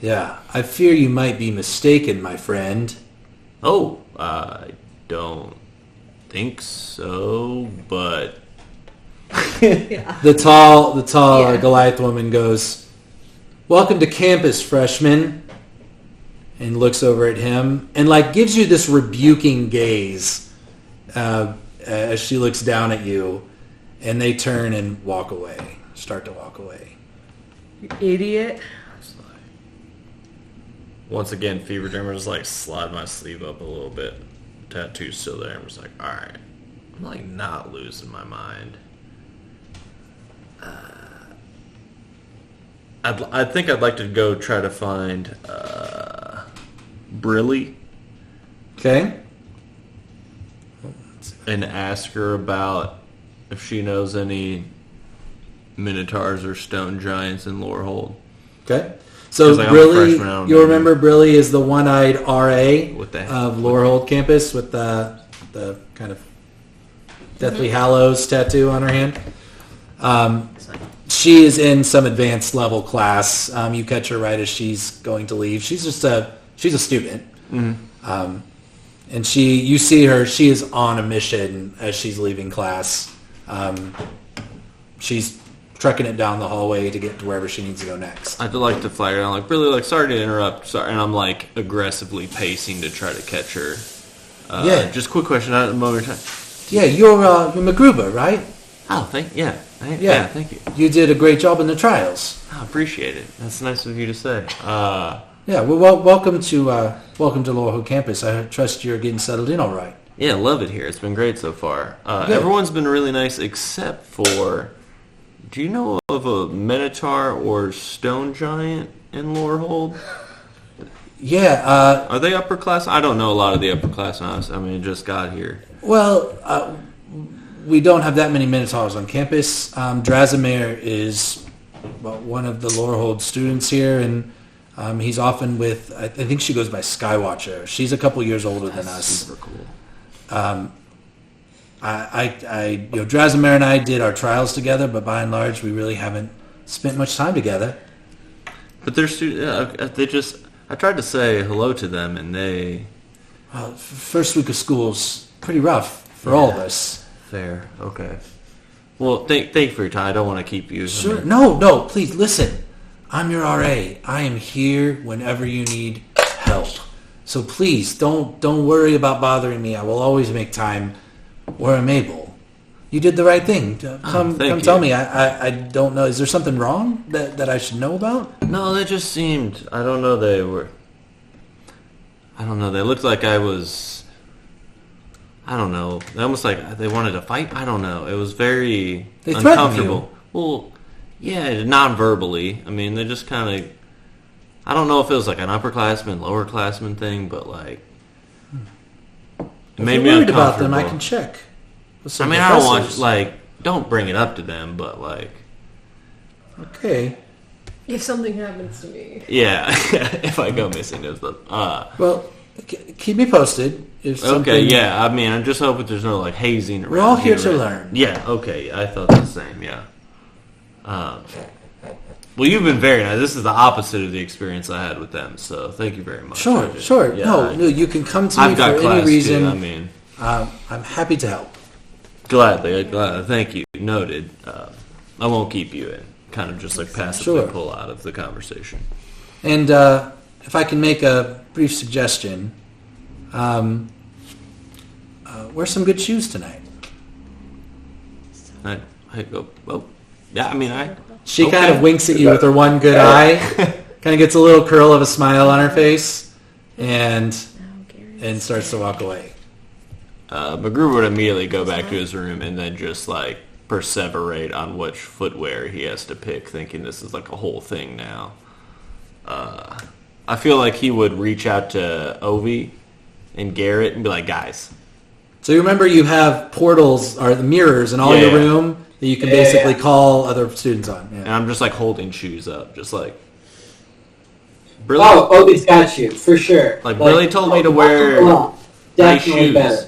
Yeah, I fear you might be mistaken, my friend. Oh, I don't think so, but The tall Yeah. Goliath woman goes, welcome to campus, freshman. And looks over at him and like gives you this rebuking gaze as she looks down at you. And they turn and walk away. Start to walk away. You idiot. Once again, fever dream, I just like slide my sleeve up a little bit. Tattoo's still there. I'm just like, all right. I'm like not losing my mind. I think I'd like to go try to find Brilly Okay. and ask her about if she knows any minotaurs or stone giants in Lorehold. Okay. So 'Cause, like, I'm a Brilly, freshman, I don't you'll know. remember Brilly is the one-eyed RA With the- of Lorehold campus with the kind of Deathly Hallows tattoo on her hand. She is in some advanced level class. You catch her right as she's going to leave. She's just she's a student. And you see her, she is on a mission as she's leaving class. She's trekking it down the hallway to get to wherever she needs to go next. I'd like to flag her down, like, really, like, sorry to interrupt, sorry, and I'm, like, aggressively pacing to try to catch her. Yeah. Just quick question, at the moment of time. Yeah, you're MacGruber, right? Oh, yeah, thank you. You did a great job in the trials. I appreciate it. That's nice of you to say. Yeah, well, welcome to Lorehold campus. I trust you're getting settled in all right. Yeah, love it here. It's been great so far. Everyone's been really nice except for, do you know of a minotaur or stone giant in Lorehold? Yeah. Are they upper class? I don't know a lot of the upper class now. I mean, just got here. Well, we don't have that many minotaurs on campus. Drazimir is one of the Lorehold students here, and he's often with, I think she goes by Skywatcher. She's a couple years older than us. Super cool. Drazimir and I did our trials together, but by and large, we really haven't spent much time together. But they're I tried to say hello to them, and they... First week of school's pretty rough for all of us. Fair. Okay. Well, thank you for your time. I don't want to keep you. Sure. No, please, listen. I'm your RA. I am here whenever you need help. So please, don't worry about bothering me. I will always make time where I'm able. You did the right thing. Come tell me. I don't know. Is there something wrong that I should know about? No, they just seemed... I don't know. They looked like I was... I don't know. They almost like they wanted to fight. I don't know. It was very They threatened uncomfortable. Well, yeah, non-verbally. I mean, they just kind of... I don't know if it was like an upperclassman, lowerclassman thing, but like... It made me worried uncomfortable. about them, I can check. I mean, I don't want... don't bring it up to them, but like... Okay. If something happens to me. Yeah, if I go missing, there's the... Well, keep me posted. If Okay, something... yeah. I mean, I just hope that there's no like hazing around. We're all here to right? learn. Yeah. Okay. I thought the same. Yeah. Well, you've been very nice. This is the opposite of the experience I had with them. So thank you very much. Sure. Yeah, No, you can come to me I've got for class any reason. too. I mean, I'm happy to help. gladly. Thank you. Noted. I won't keep you in. Kind of just like passively Sure. pull out of the conversation. And if I can make a brief suggestion, wear some good shoes tonight. I go. Well, yeah. I mean, She Okay. kind of winks at you with her one good eye, kind of gets a little curl of a smile on her face, and starts to walk away. MacGruber would immediately go back to his room and then just like perseverate on which footwear he has to pick, thinking this is like a whole thing now. I feel like he would reach out to Ovi and Garrett and be like, guys. So you remember you have portals or the mirrors in all Yeah. your room that you can basically call other students on. And Yeah. I'm just like holding shoes up, just like. Oh, Obi's got you, for sure. Like, Billy told me to wear well, nice definitely shoes. better.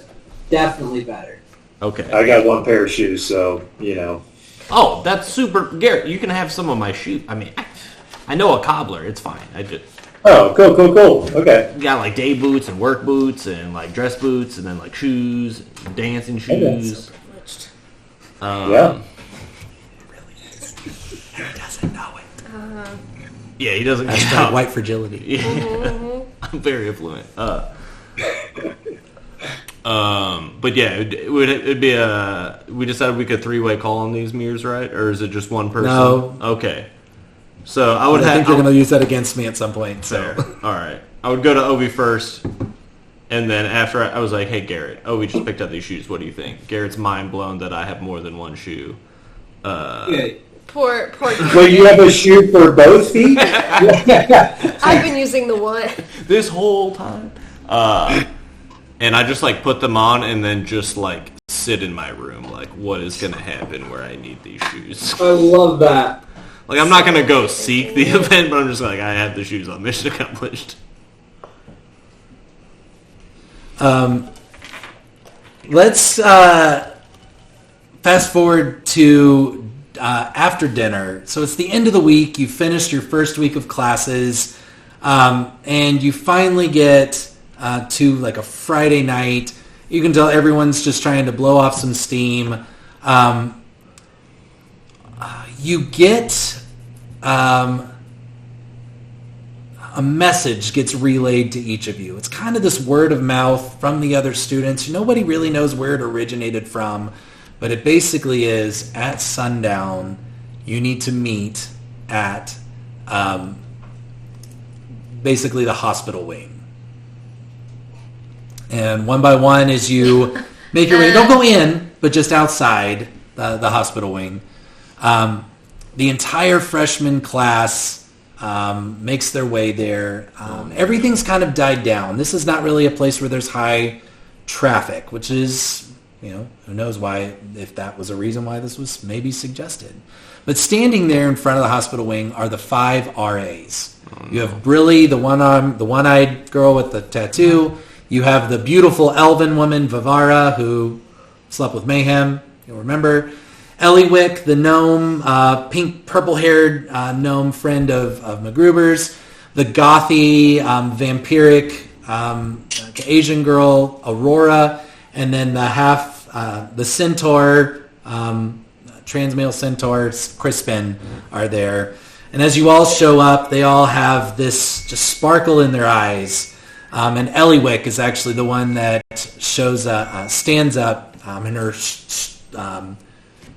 Definitely better. Okay. I got one pair of shoes, so, you know. Oh, that's super. Garrett, you can have some of my shoes. I mean, I know a cobbler. It's fine. I just. Oh, cool. Okay. Got like day boots and work boots and like dress boots and then like shoes, dancing shoes. Yeah. He doesn't know it. Yeah, he doesn't get Hashtag out. white fragility. Yeah. I'm very affluent. But yeah, it'd be we decided we could 3-way call on these mirrors, right? Or is it just one person? No. Okay. So I think you're going to use that against me at some point. So. Fair. All right. I would go to Obi first, and then after I was like, "Hey, Garrett, Obi just picked up these shoes. What do you think?" Garrett's mind blown that I have more than one shoe. Poor Well, you have a shoe for both feet? I've been using the one. This whole time. And I just like put them on and then just like sit in my room. Like, what is going to happen where I need these shoes? I love that. Like, I'm not going to go seek the event, but I'm just like, I have the shoes on. Mission accomplished. Let's fast forward to after dinner. So it's the end of the week. You finished your first week of classes, and you finally get to like a Friday night. You can tell everyone's just trying to blow off some steam. You get a message gets relayed to each of you. It's kind of this word of mouth from the other students. Nobody really knows where it originated from, but it basically is at sundown, you need to meet at basically the hospital wing. And one by one, as you make your way, don't go in, but just outside the hospital wing, the entire freshman class makes their way there. Everything's kind of died down. This is not really a place where there's high traffic, which is, who knows why, if that was a reason why this was maybe suggested. But standing there in front of the hospital wing are the 5 RAs. You have Brilly, the one-eyed girl with the tattoo. You have the beautiful elven woman, Vivara, who slept with Mayhem. You'll remember. Eliwick, the gnome, pink, purple-haired gnome friend of MacGruber's. The gothy, vampiric, Asian girl, Aurora. And then the centaur, transmale centaur, Crispin, are there. And as you all show up, they all have this just sparkle in their eyes. And Eliwick is actually the one that stands up in her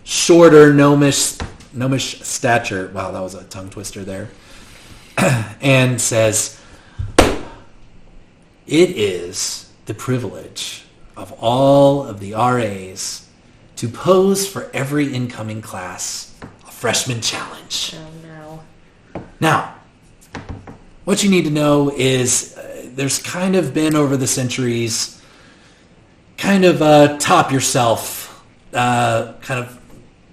shorter gnomish stature. Wow, that was a tongue twister there. And says, "It is the privilege of all of the RAs to pose for every incoming class a freshman challenge." Oh no. Now, what you need to know is there's kind of been over the centuries kind of top yourself kind of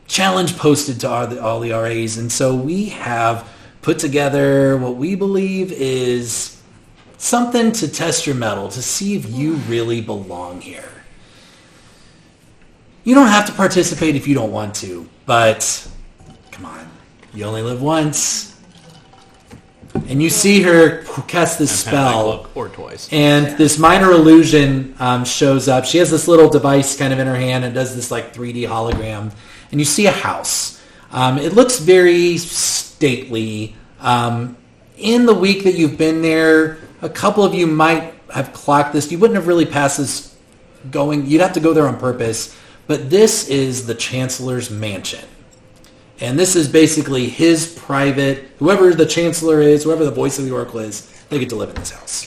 challenge posted to all the RAs. And so we have put together what we believe is something to test your mettle, to see if you really belong here. You don't have to participate if you don't want to, but come on, you only live once. And you see her cast this spell, Or twice. and this minor illusion shows up. She has this little device kind of in her hand and does this like 3D hologram. And you see a house. It looks very stately. In the week that you've been there, a couple of you might have clocked this. You wouldn't have really passed this going. You'd have to go there on purpose. But this is the Chancellor's mansion. And this is basically his private, whoever the Chancellor is, whoever the voice of the Oracle is, they get to live in this house.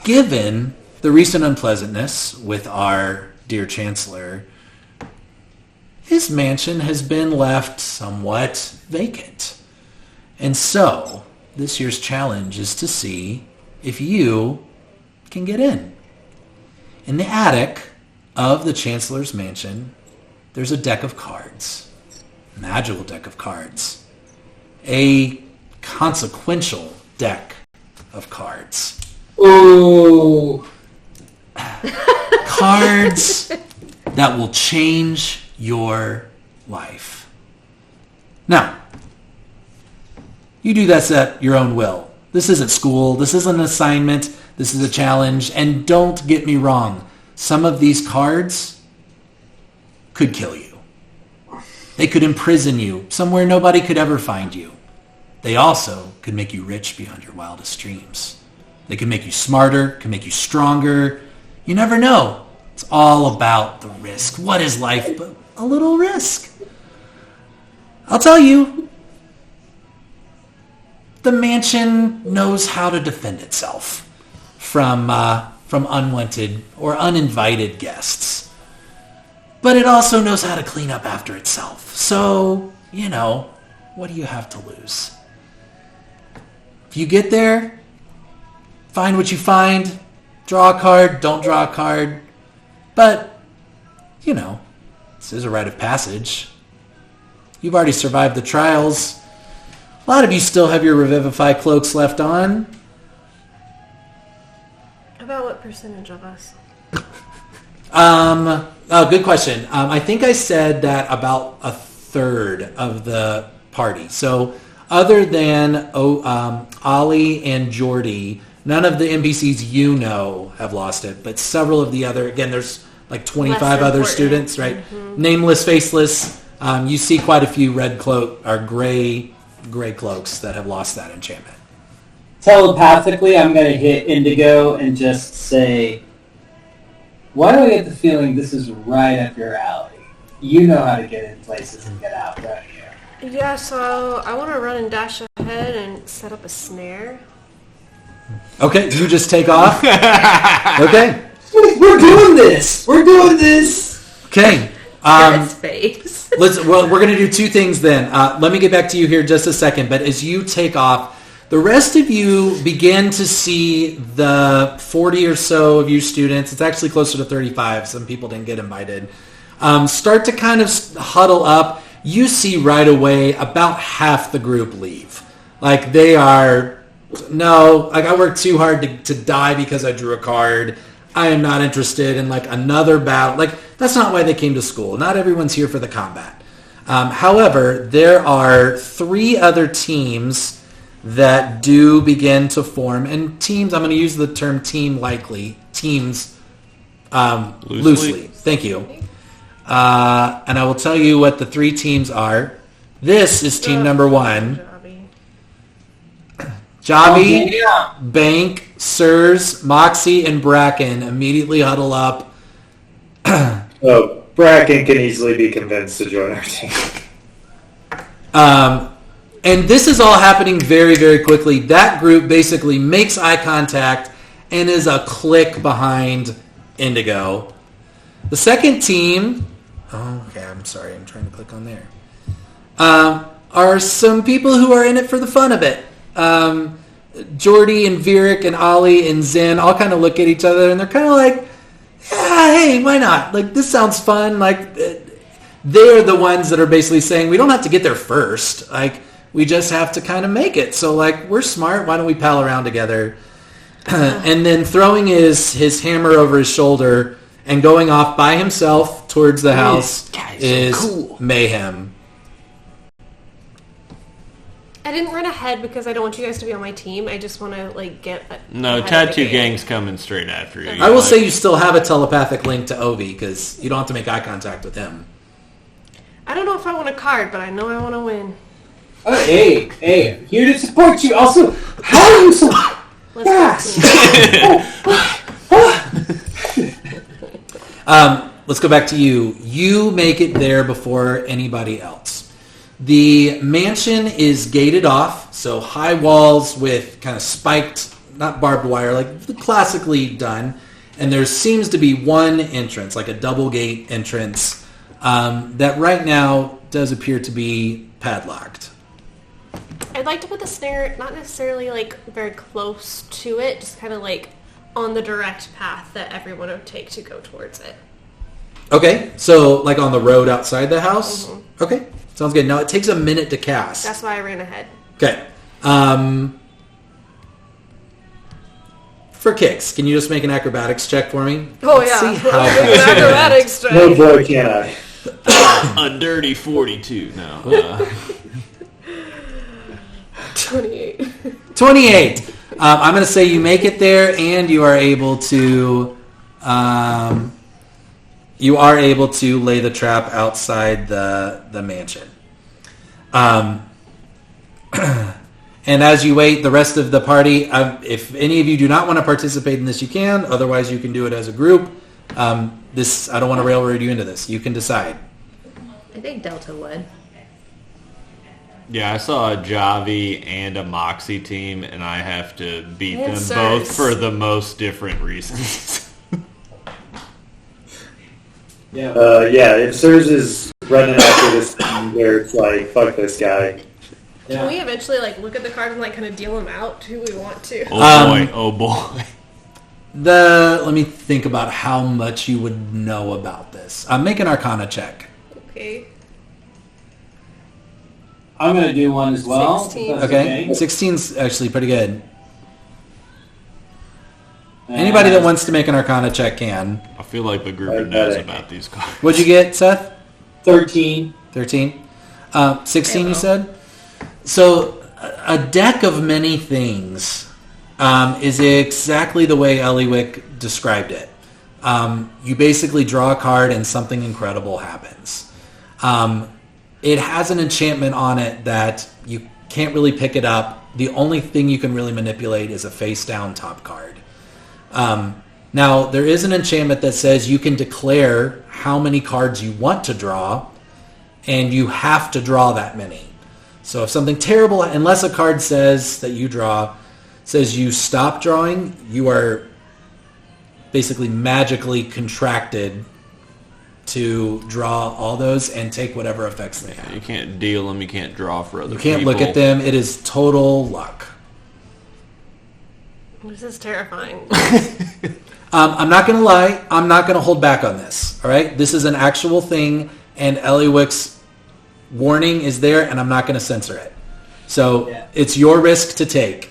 Given the recent unpleasantness with our dear Chancellor, his mansion has been left somewhat vacant. And so, this year's challenge is to see if you can get in. In the attic of the Chancellor's mansion, there's a deck of cards. A magical deck of cards. A consequential deck of cards. Ooh. Cards that will change your life. Now, you do this at your own will. This isn't school. This isn't an assignment. This is a challenge. And don't get me wrong. Some of these cards could kill you. They could imprison you somewhere nobody could ever find you. They also could make you rich beyond your wildest dreams. They could make you smarter, could make you stronger. You never know. It's all about the risk. What is life but a little risk? I'll tell you, the mansion knows how to defend itself from unwanted or uninvited guests. But it also knows how to clean up after itself. So, what do you have to lose? If you get there, find what you find, draw a card, don't draw a card. But, this is a rite of passage. You've already survived the trials. A lot of you still have your Revivify cloaks left on. About what percentage of us? Good question. I think I said that about a third of the party. So other than Ollie and Jordy, none of the NPCs have lost it, but several of the other, again, there's like 25 other important students, right? Mm-hmm. Nameless, faceless. You see quite a few red cloak or gray cloaks that have lost that enchantment. Telepathically, I'm going to hit Indigo and just say, why do I get the feeling this is right up your alley? You know how to get in places and get out, don't you? Yeah, so I want to run and dash ahead and set up a snare. Okay, you just take off? Okay. We're doing this! Okay. Space. We're going to do two things then. Let me get back to you here just a second. But as you take off, the rest of you begin to see the 40 or so of you students. It's actually closer to 35. Some people didn't get invited. Start to kind of huddle up. You see right away about half the group leave. Like they are, no, like I worked too hard to die because I drew a card. I am not interested in like another battle. Like that's not why they came to school. Not everyone's here for the combat. However, there are 3 other teams that do begin to form. And teams, I'm going to use the term team likely. Teams loosely. Thank you. And I will tell you what the 3 teams are. This is team number 1. Javi, Bank, Sirs, Moxie, and Bracken immediately huddle up. Oh, Bracken can easily be convinced to join our team. And this is all happening very, very quickly. That group basically makes eye contact and is a click behind Indigo. The second team... Oh, okay, I'm sorry. I'm trying to click on there. Are some people who are in it for the fun of it. Jordy and Virik and Ollie and Zen all kind of look at each other and they're kind of like, yeah, hey, why not? Like, this sounds fun. Like, they're the ones that are basically saying, we don't have to get there first. Like, we just have to kind of make it. So, like, we're smart. Why don't we pal around together? And then throwing his hammer over his shoulder and going off by himself towards the house is cool. Mayhem. I didn't run ahead because I don't want you guys to be on my team. I just want to, like, get... No, Tattoo Gang's coming straight after you. I will say you still have a telepathic link to Ovi because you don't have to make eye contact with him. I don't know if I want a card, but I know I want to win. Oh, hey, I'm here to support you. Also, how are you so fast? Let's go back to you. You make it there before anybody else. The mansion is gated off, so high walls with kind of spiked, not barbed wire, like classically done. And there seems to be one entrance, like a double gate entrance, that right now does appear to be padlocked. I'd like to put the snare, not necessarily like very close to it, just kind of like on the direct path that everyone would take to go towards it. Okay, so like on the road outside the house? Mm-hmm. Okay, sounds good. Now it takes a minute to cast. That's why I ran ahead. Okay. For kicks, can you just make an acrobatics check for me? Oh, Let's yeah. see how Acrobatics check. No boy, can I. A dirty 42 now. 28. 28. I'm going to say you make it there, and you are able to you are able to lay the trap outside the mansion. And as you wait, the rest of the party, if any of you do not want to participate in this, you can. Otherwise, you can do it as a group. I don't want to railroad you into this. You can decide. I think Delta would. Yeah, I saw a Javi and a Moxie team, and I have to beat them Answers. both for the most different reasons. Yeah. If Sirs is running after this thing where it's like, fuck this guy. Can we eventually look at the cards and kind of deal them out who we want to? Oh boy. Let me think about how much you would know about this. Make an Arcana check. Okay. I'm going to do one as well. 16. if that's Okay, 16's actually pretty good. Anybody that wants to make an Arcana check can. I feel like the group knows about these cards. What'd you get, Seth? 13. 13? 16 you said? So a deck of many things is exactly the way Eliwick described it. You basically draw a card and something incredible happens. It has an enchantment on it that you can't really pick it up. The only thing you can really manipulate is a face-down top card. Now, there is an enchantment that says you can declare how many cards you want to draw, and you have to draw that many. So if something terrible, unless a card says that you draw, says you stop drawing, you are basically magically contracted to draw all those and take whatever effects they have. You can't deal them. You can't draw for other You can't people. look at them. It is total luck. This is terrifying. I'm not going to lie. I'm not going to hold back on this. All right? This is an actual thing, and Eliwick's warning is there, and I'm not going to censor it. So it's your risk to take.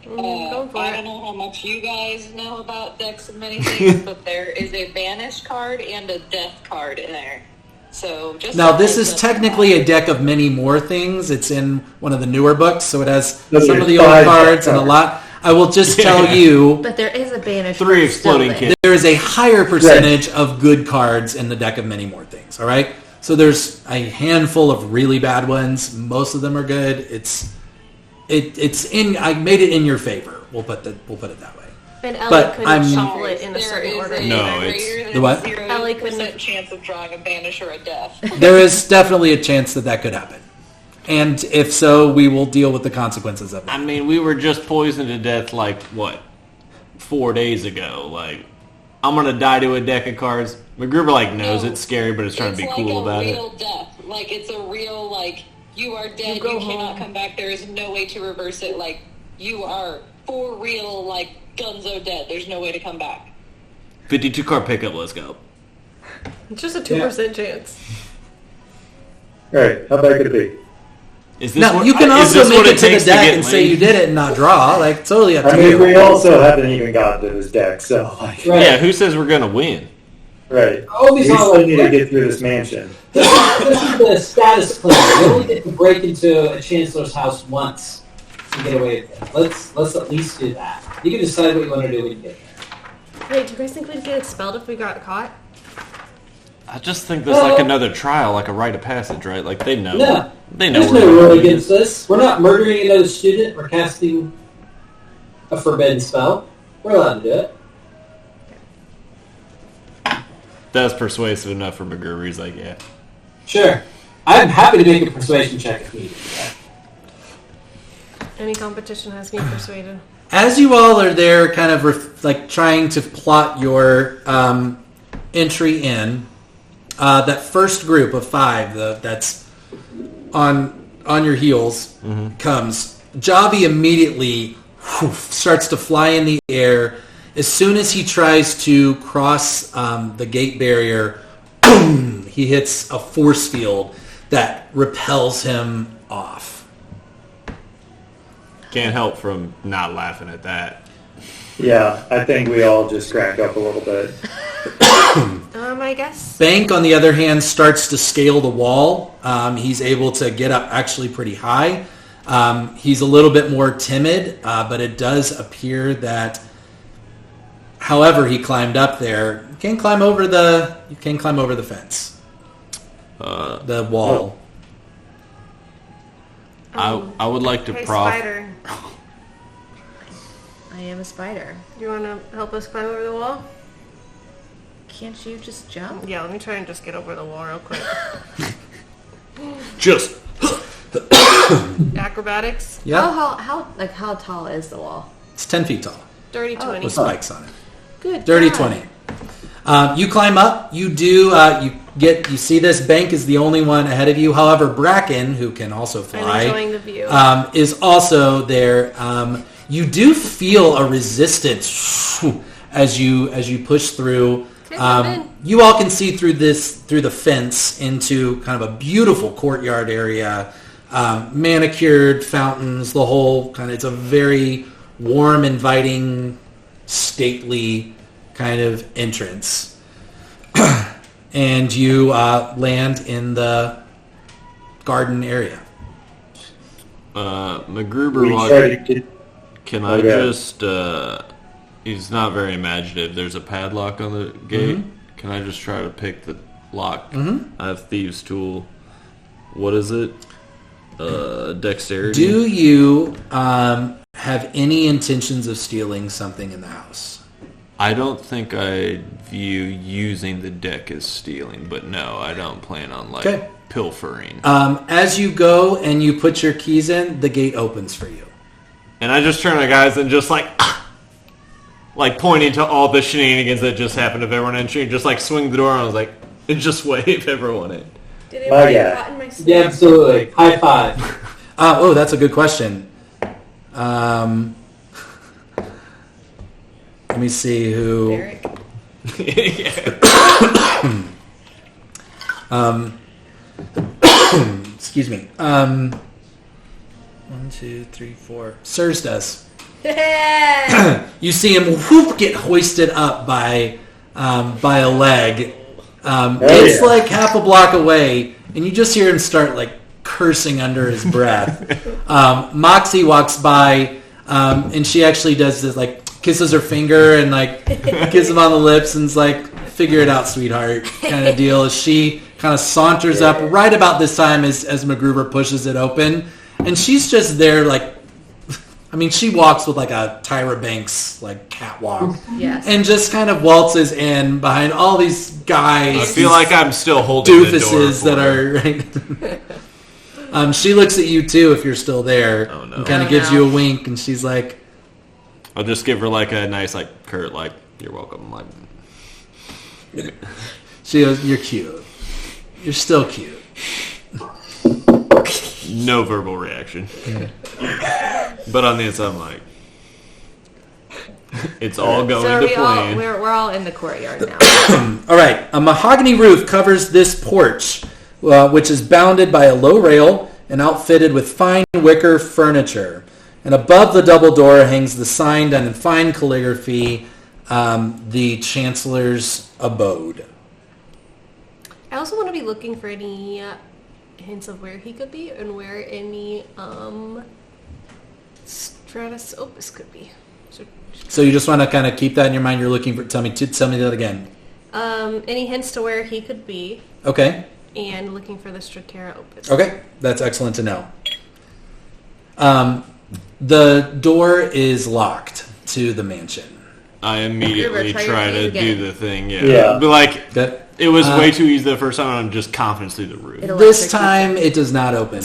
Go for I it. don't know how much you guys know about decks of many things, but there is a banish card and a death card in there. So just Now, this is technically a deck of many more things. It's in one of the newer books, so it has some of the old cards and a lot. I will just tell you, But there is a banish. 3 card exploding still there. kids. there is a higher percentage of good cards in the deck of many more things. All right, so there's a handful of really bad ones. Most of them are good. It's in. I made it in your favor. We'll put it that way. And Ellie But couldn't I'm- shuffle it in a There certain is order. a No, greater it's- than The what? 0% chance of drawing a banish or a death. There is definitely a chance that could happen, and if so, we will deal with the consequences of I it. mean, we were just poisoned to death 4 days ago. I'm gonna die to a deck of cards. MacGruber knows No. it's scary, but it's trying to be cool about It's it. like a real death. It's a real, you are dead, go you cannot home. come back, there is no way to reverse it. You are for real, gunzo dead. There's no way to come back. 52 card pickup. Let's go. It's just a 2% chance. Right, how bad could it be? Is this Now, what, you can is also this make what it to the takes deck get and say laid? you did it and not draw. Totally up to I mean, you. we also haven't even gotten to this deck, so Right. Yeah, who says we're gonna win? right. Always We all still need to get through this mansion. This is the status plan. You only get to break into a chancellor's house once to get away with it. Let's at least do that. You can decide what you want to do when you get there. Wait, do you guys think we'd get expelled if we got caught? I just think there's Well- another trial, a rite of passage, right? They know. No. They know. There's we're no gonna rule win. against this. We're not murdering another student. We're casting a forbidden spell. We're allowed to do it. That's persuasive enough for MacGruber. He's like, yeah. Sure. I'm happy to make a persuasion check if needed. Any competition has me persuaded. As you all are there, kind of trying to plot your entry in, that first group of 5 that's on your heels comes. Javi immediately starts to fly in the air. As soon as he tries to cross the gate barrier, boom, he hits a force field that repels him off. Can't help from not laughing at that. Yeah, I think we all just crack up a little bit. I guess. Bank, on the other hand, starts to scale the wall. He's able to get up actually pretty high. He's a little bit more timid, but it does appear that however he climbed up there. You can climb over the fence, the wall. I would like to Hey, prof. Spider, I am a spider. do you want to help us climb over the wall? Can't you just jump? Yeah, let me try and just get over the wall real quick. Just Acrobatics, Oh, Yeah, how tall is the wall? it's 10 feet tall dirty 20. with spikes on it. Good. Dirty God. 20. You climb up. You do. You see this bank is the only one ahead of you. However, Bracken, who can also I'm fly, enjoying the view. is also there. You do feel a resistance as you push through. Okay, I'm in. You all can see through the fence into kind of a beautiful courtyard area, manicured fountains. The whole kind of, it's a very warm, inviting, stately kind of entrance. And you land in the garden area. MacGruber, We tried to- can I Okay. just? He's not very imaginative. There's a padlock on the gate. Can I just try to pick the lock? I have thieves' tool. What is it? Dexterity. Do you have any intentions of stealing something in the house? I don't think I view using the deck as stealing, but no, I don't plan on Okay. pilfering. As you go and you put your keys in, the gate opens for you. And I just turn to guys and just like pointing to all the shenanigans that just happened of everyone entering, just like swing the door and I was like, and just wave everyone in. Did My anybody God. get caught in my sleep? Yeah, absolutely. High five. Oh, that's a good question. Let me see who. Derek. Excuse me. 1, 2, 3, 4. Sirs does. You see him whoop get hoisted up by a leg. It's yeah. like half a block away, and you just hear him start like cursing under his breath. Moxie walks by, and she actually does this, like kisses her finger and like kisses him on the lips and is like, "Figure it out, sweetheart," kind of deal. As she kind of saunters up right about this time as MacGruber pushes it open, and she's just there like. I mean, she walks with like a Tyra Banks like catwalk, Yes. and just kind of waltzes in behind all these guys. I feel like I'm still holding the door doofuses for that her. are. Right. She looks at you too if you're still there, Oh, no. and kind of Oh, gives no. you a wink, and she's like, I'll just give her like a nice like curt like you're welcome. Like she goes, "You're cute. You're still cute." no verbal reaction. But on the inside I'm like it's all going So to we all plan. we're all in the courtyard now. All right, a mahogany roof covers this porch, which is bounded by a low rail and outfitted with fine wicker furniture. And above the double door hangs the sign done in fine calligraphy, the Chancellor's Abode. I also want to be looking for any hints of where he could be and where any Stratus Opus could be. So you just want to kind of keep that in your mind. You're looking for. Tell me that again. Any hints to where he could be, Okay. and looking for the Stratera Opus. Okay, that's excellent to know. The door is locked to the mansion. I immediately Try your try to keys do again. the thing, Yeah. But like That it was way too easy the first time and I'm just confidence through the roof. It'll this electric time it does not open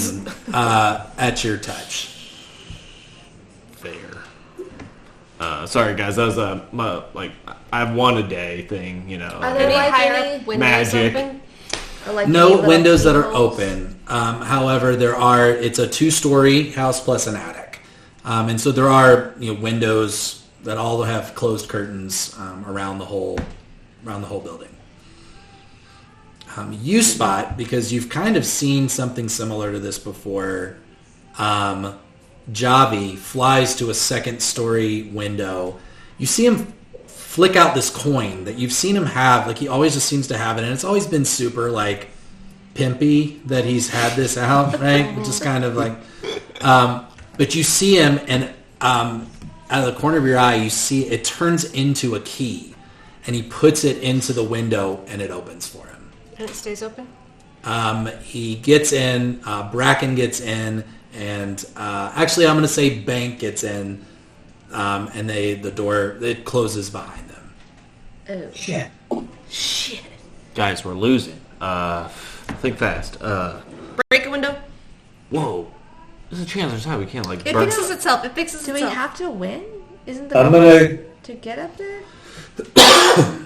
at your touch. Fair. Sorry guys, that was my like I have one a day thing, you know. Are there Any like higher any- up windows Magic. open? Or like No any little windows that are keyholes? open. However, it's a 2-story house plus an attic, and so there are windows that all have closed curtains around the whole building. You spot, because you've kind of seen something similar to this before. Javi flies to a 2nd-story window. You see him flick out this coin that you've seen him have. Like, he always just seems to have it, and it's always been super, like, pimpy that he's had this out, right? Which is kind of like... but you see him, and out of the corner of your eye, you see it turns into a key, and he puts it into the window, and it opens for him. And it stays open? He gets in, Bracken gets in, and actually I'm going to say Bank gets in, and the door, it closes behind them. Oh. Shit. Shit. Guys, we're losing. Think fast. Break a window? Whoa. There's a chance there's how we can't, like, It burn. fixes itself. It fixes Do we itself. have to win? Isn't the I'm goal gonna. to get up there?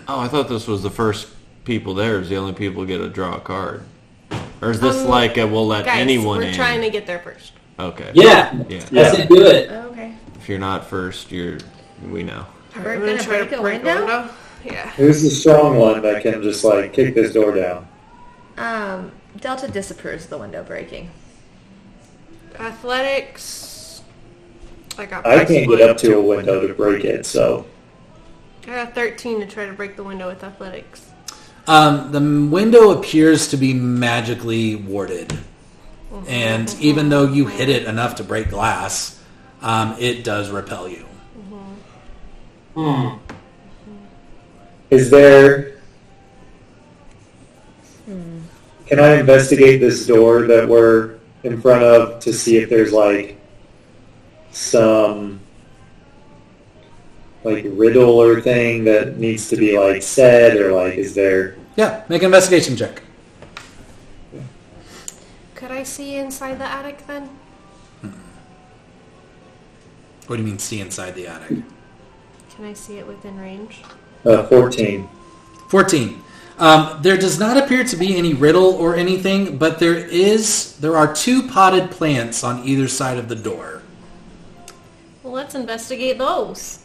Oh, I thought this was the first people there is the only people who get to draw a card. Or is this like we'll let Guys, anyone we're in? trying to get there first. Okay. Yeah. Yeah. I said do it. Oh, okay. If you're not first, we know. We're gonna break a window? Yeah. Who's the strong one that can just like kick this door down? Delta disapproves of the window breaking. Athletics. I got. I can't get up to a window to break it, so I got 13 to try to break the window with athletics. The window appears to be magically warded. And even though you hit it enough to break glass, it does repel you. is there? Can I investigate this door that we're in front of to see if there's like some like riddle or thing that needs to be like said, or like is there? Yeah, make an investigation check. Could I see inside the attic then? What do you mean see inside the attic? Can I see it within range? 14. 14. There does not appear to be any riddle or anything, but there are 2 potted plants on either side of the door. Well, let's investigate those.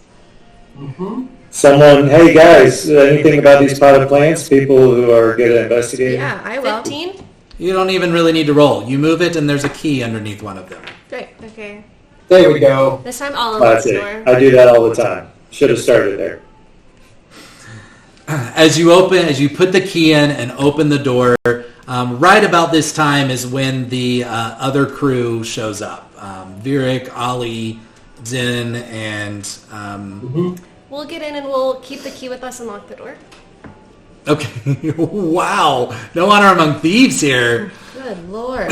Someone, hey guys, anything about these potted plants? People who are good at investigating? Yeah, I will. 15? You don't even really need to roll. You move it, and there's a key underneath one of them. Great. Okay. There we go. This time I'll That's unlock the it. door. I do that all the time. Should have started there. As you put the key in and open the door, right about this time is when the other crew shows up. Virik, Ali, Zin, and... We'll get in and we'll keep the key with us and lock the door. Okay. Wow. No honor among thieves here. Good lord.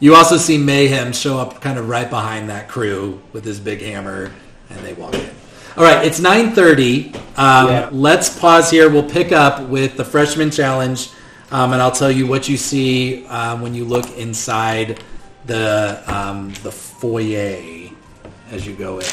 You also see Mayhem show up kind of right behind that crew with his big hammer, and they walk in. All right, it's 9:30. Let's pause here. We'll pick up with the freshman challenge, and I'll tell you what you see when you look inside the foyer as you go in.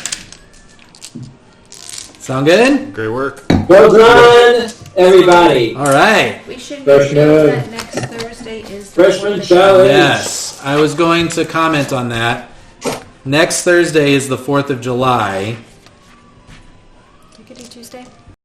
Sound good? Great work. Well done, everybody. All right. We should Freshman. know that next Thursday is the Freshman 4th of challenge. Yes, I was going to comment on that. Next Thursday is the 4th of July.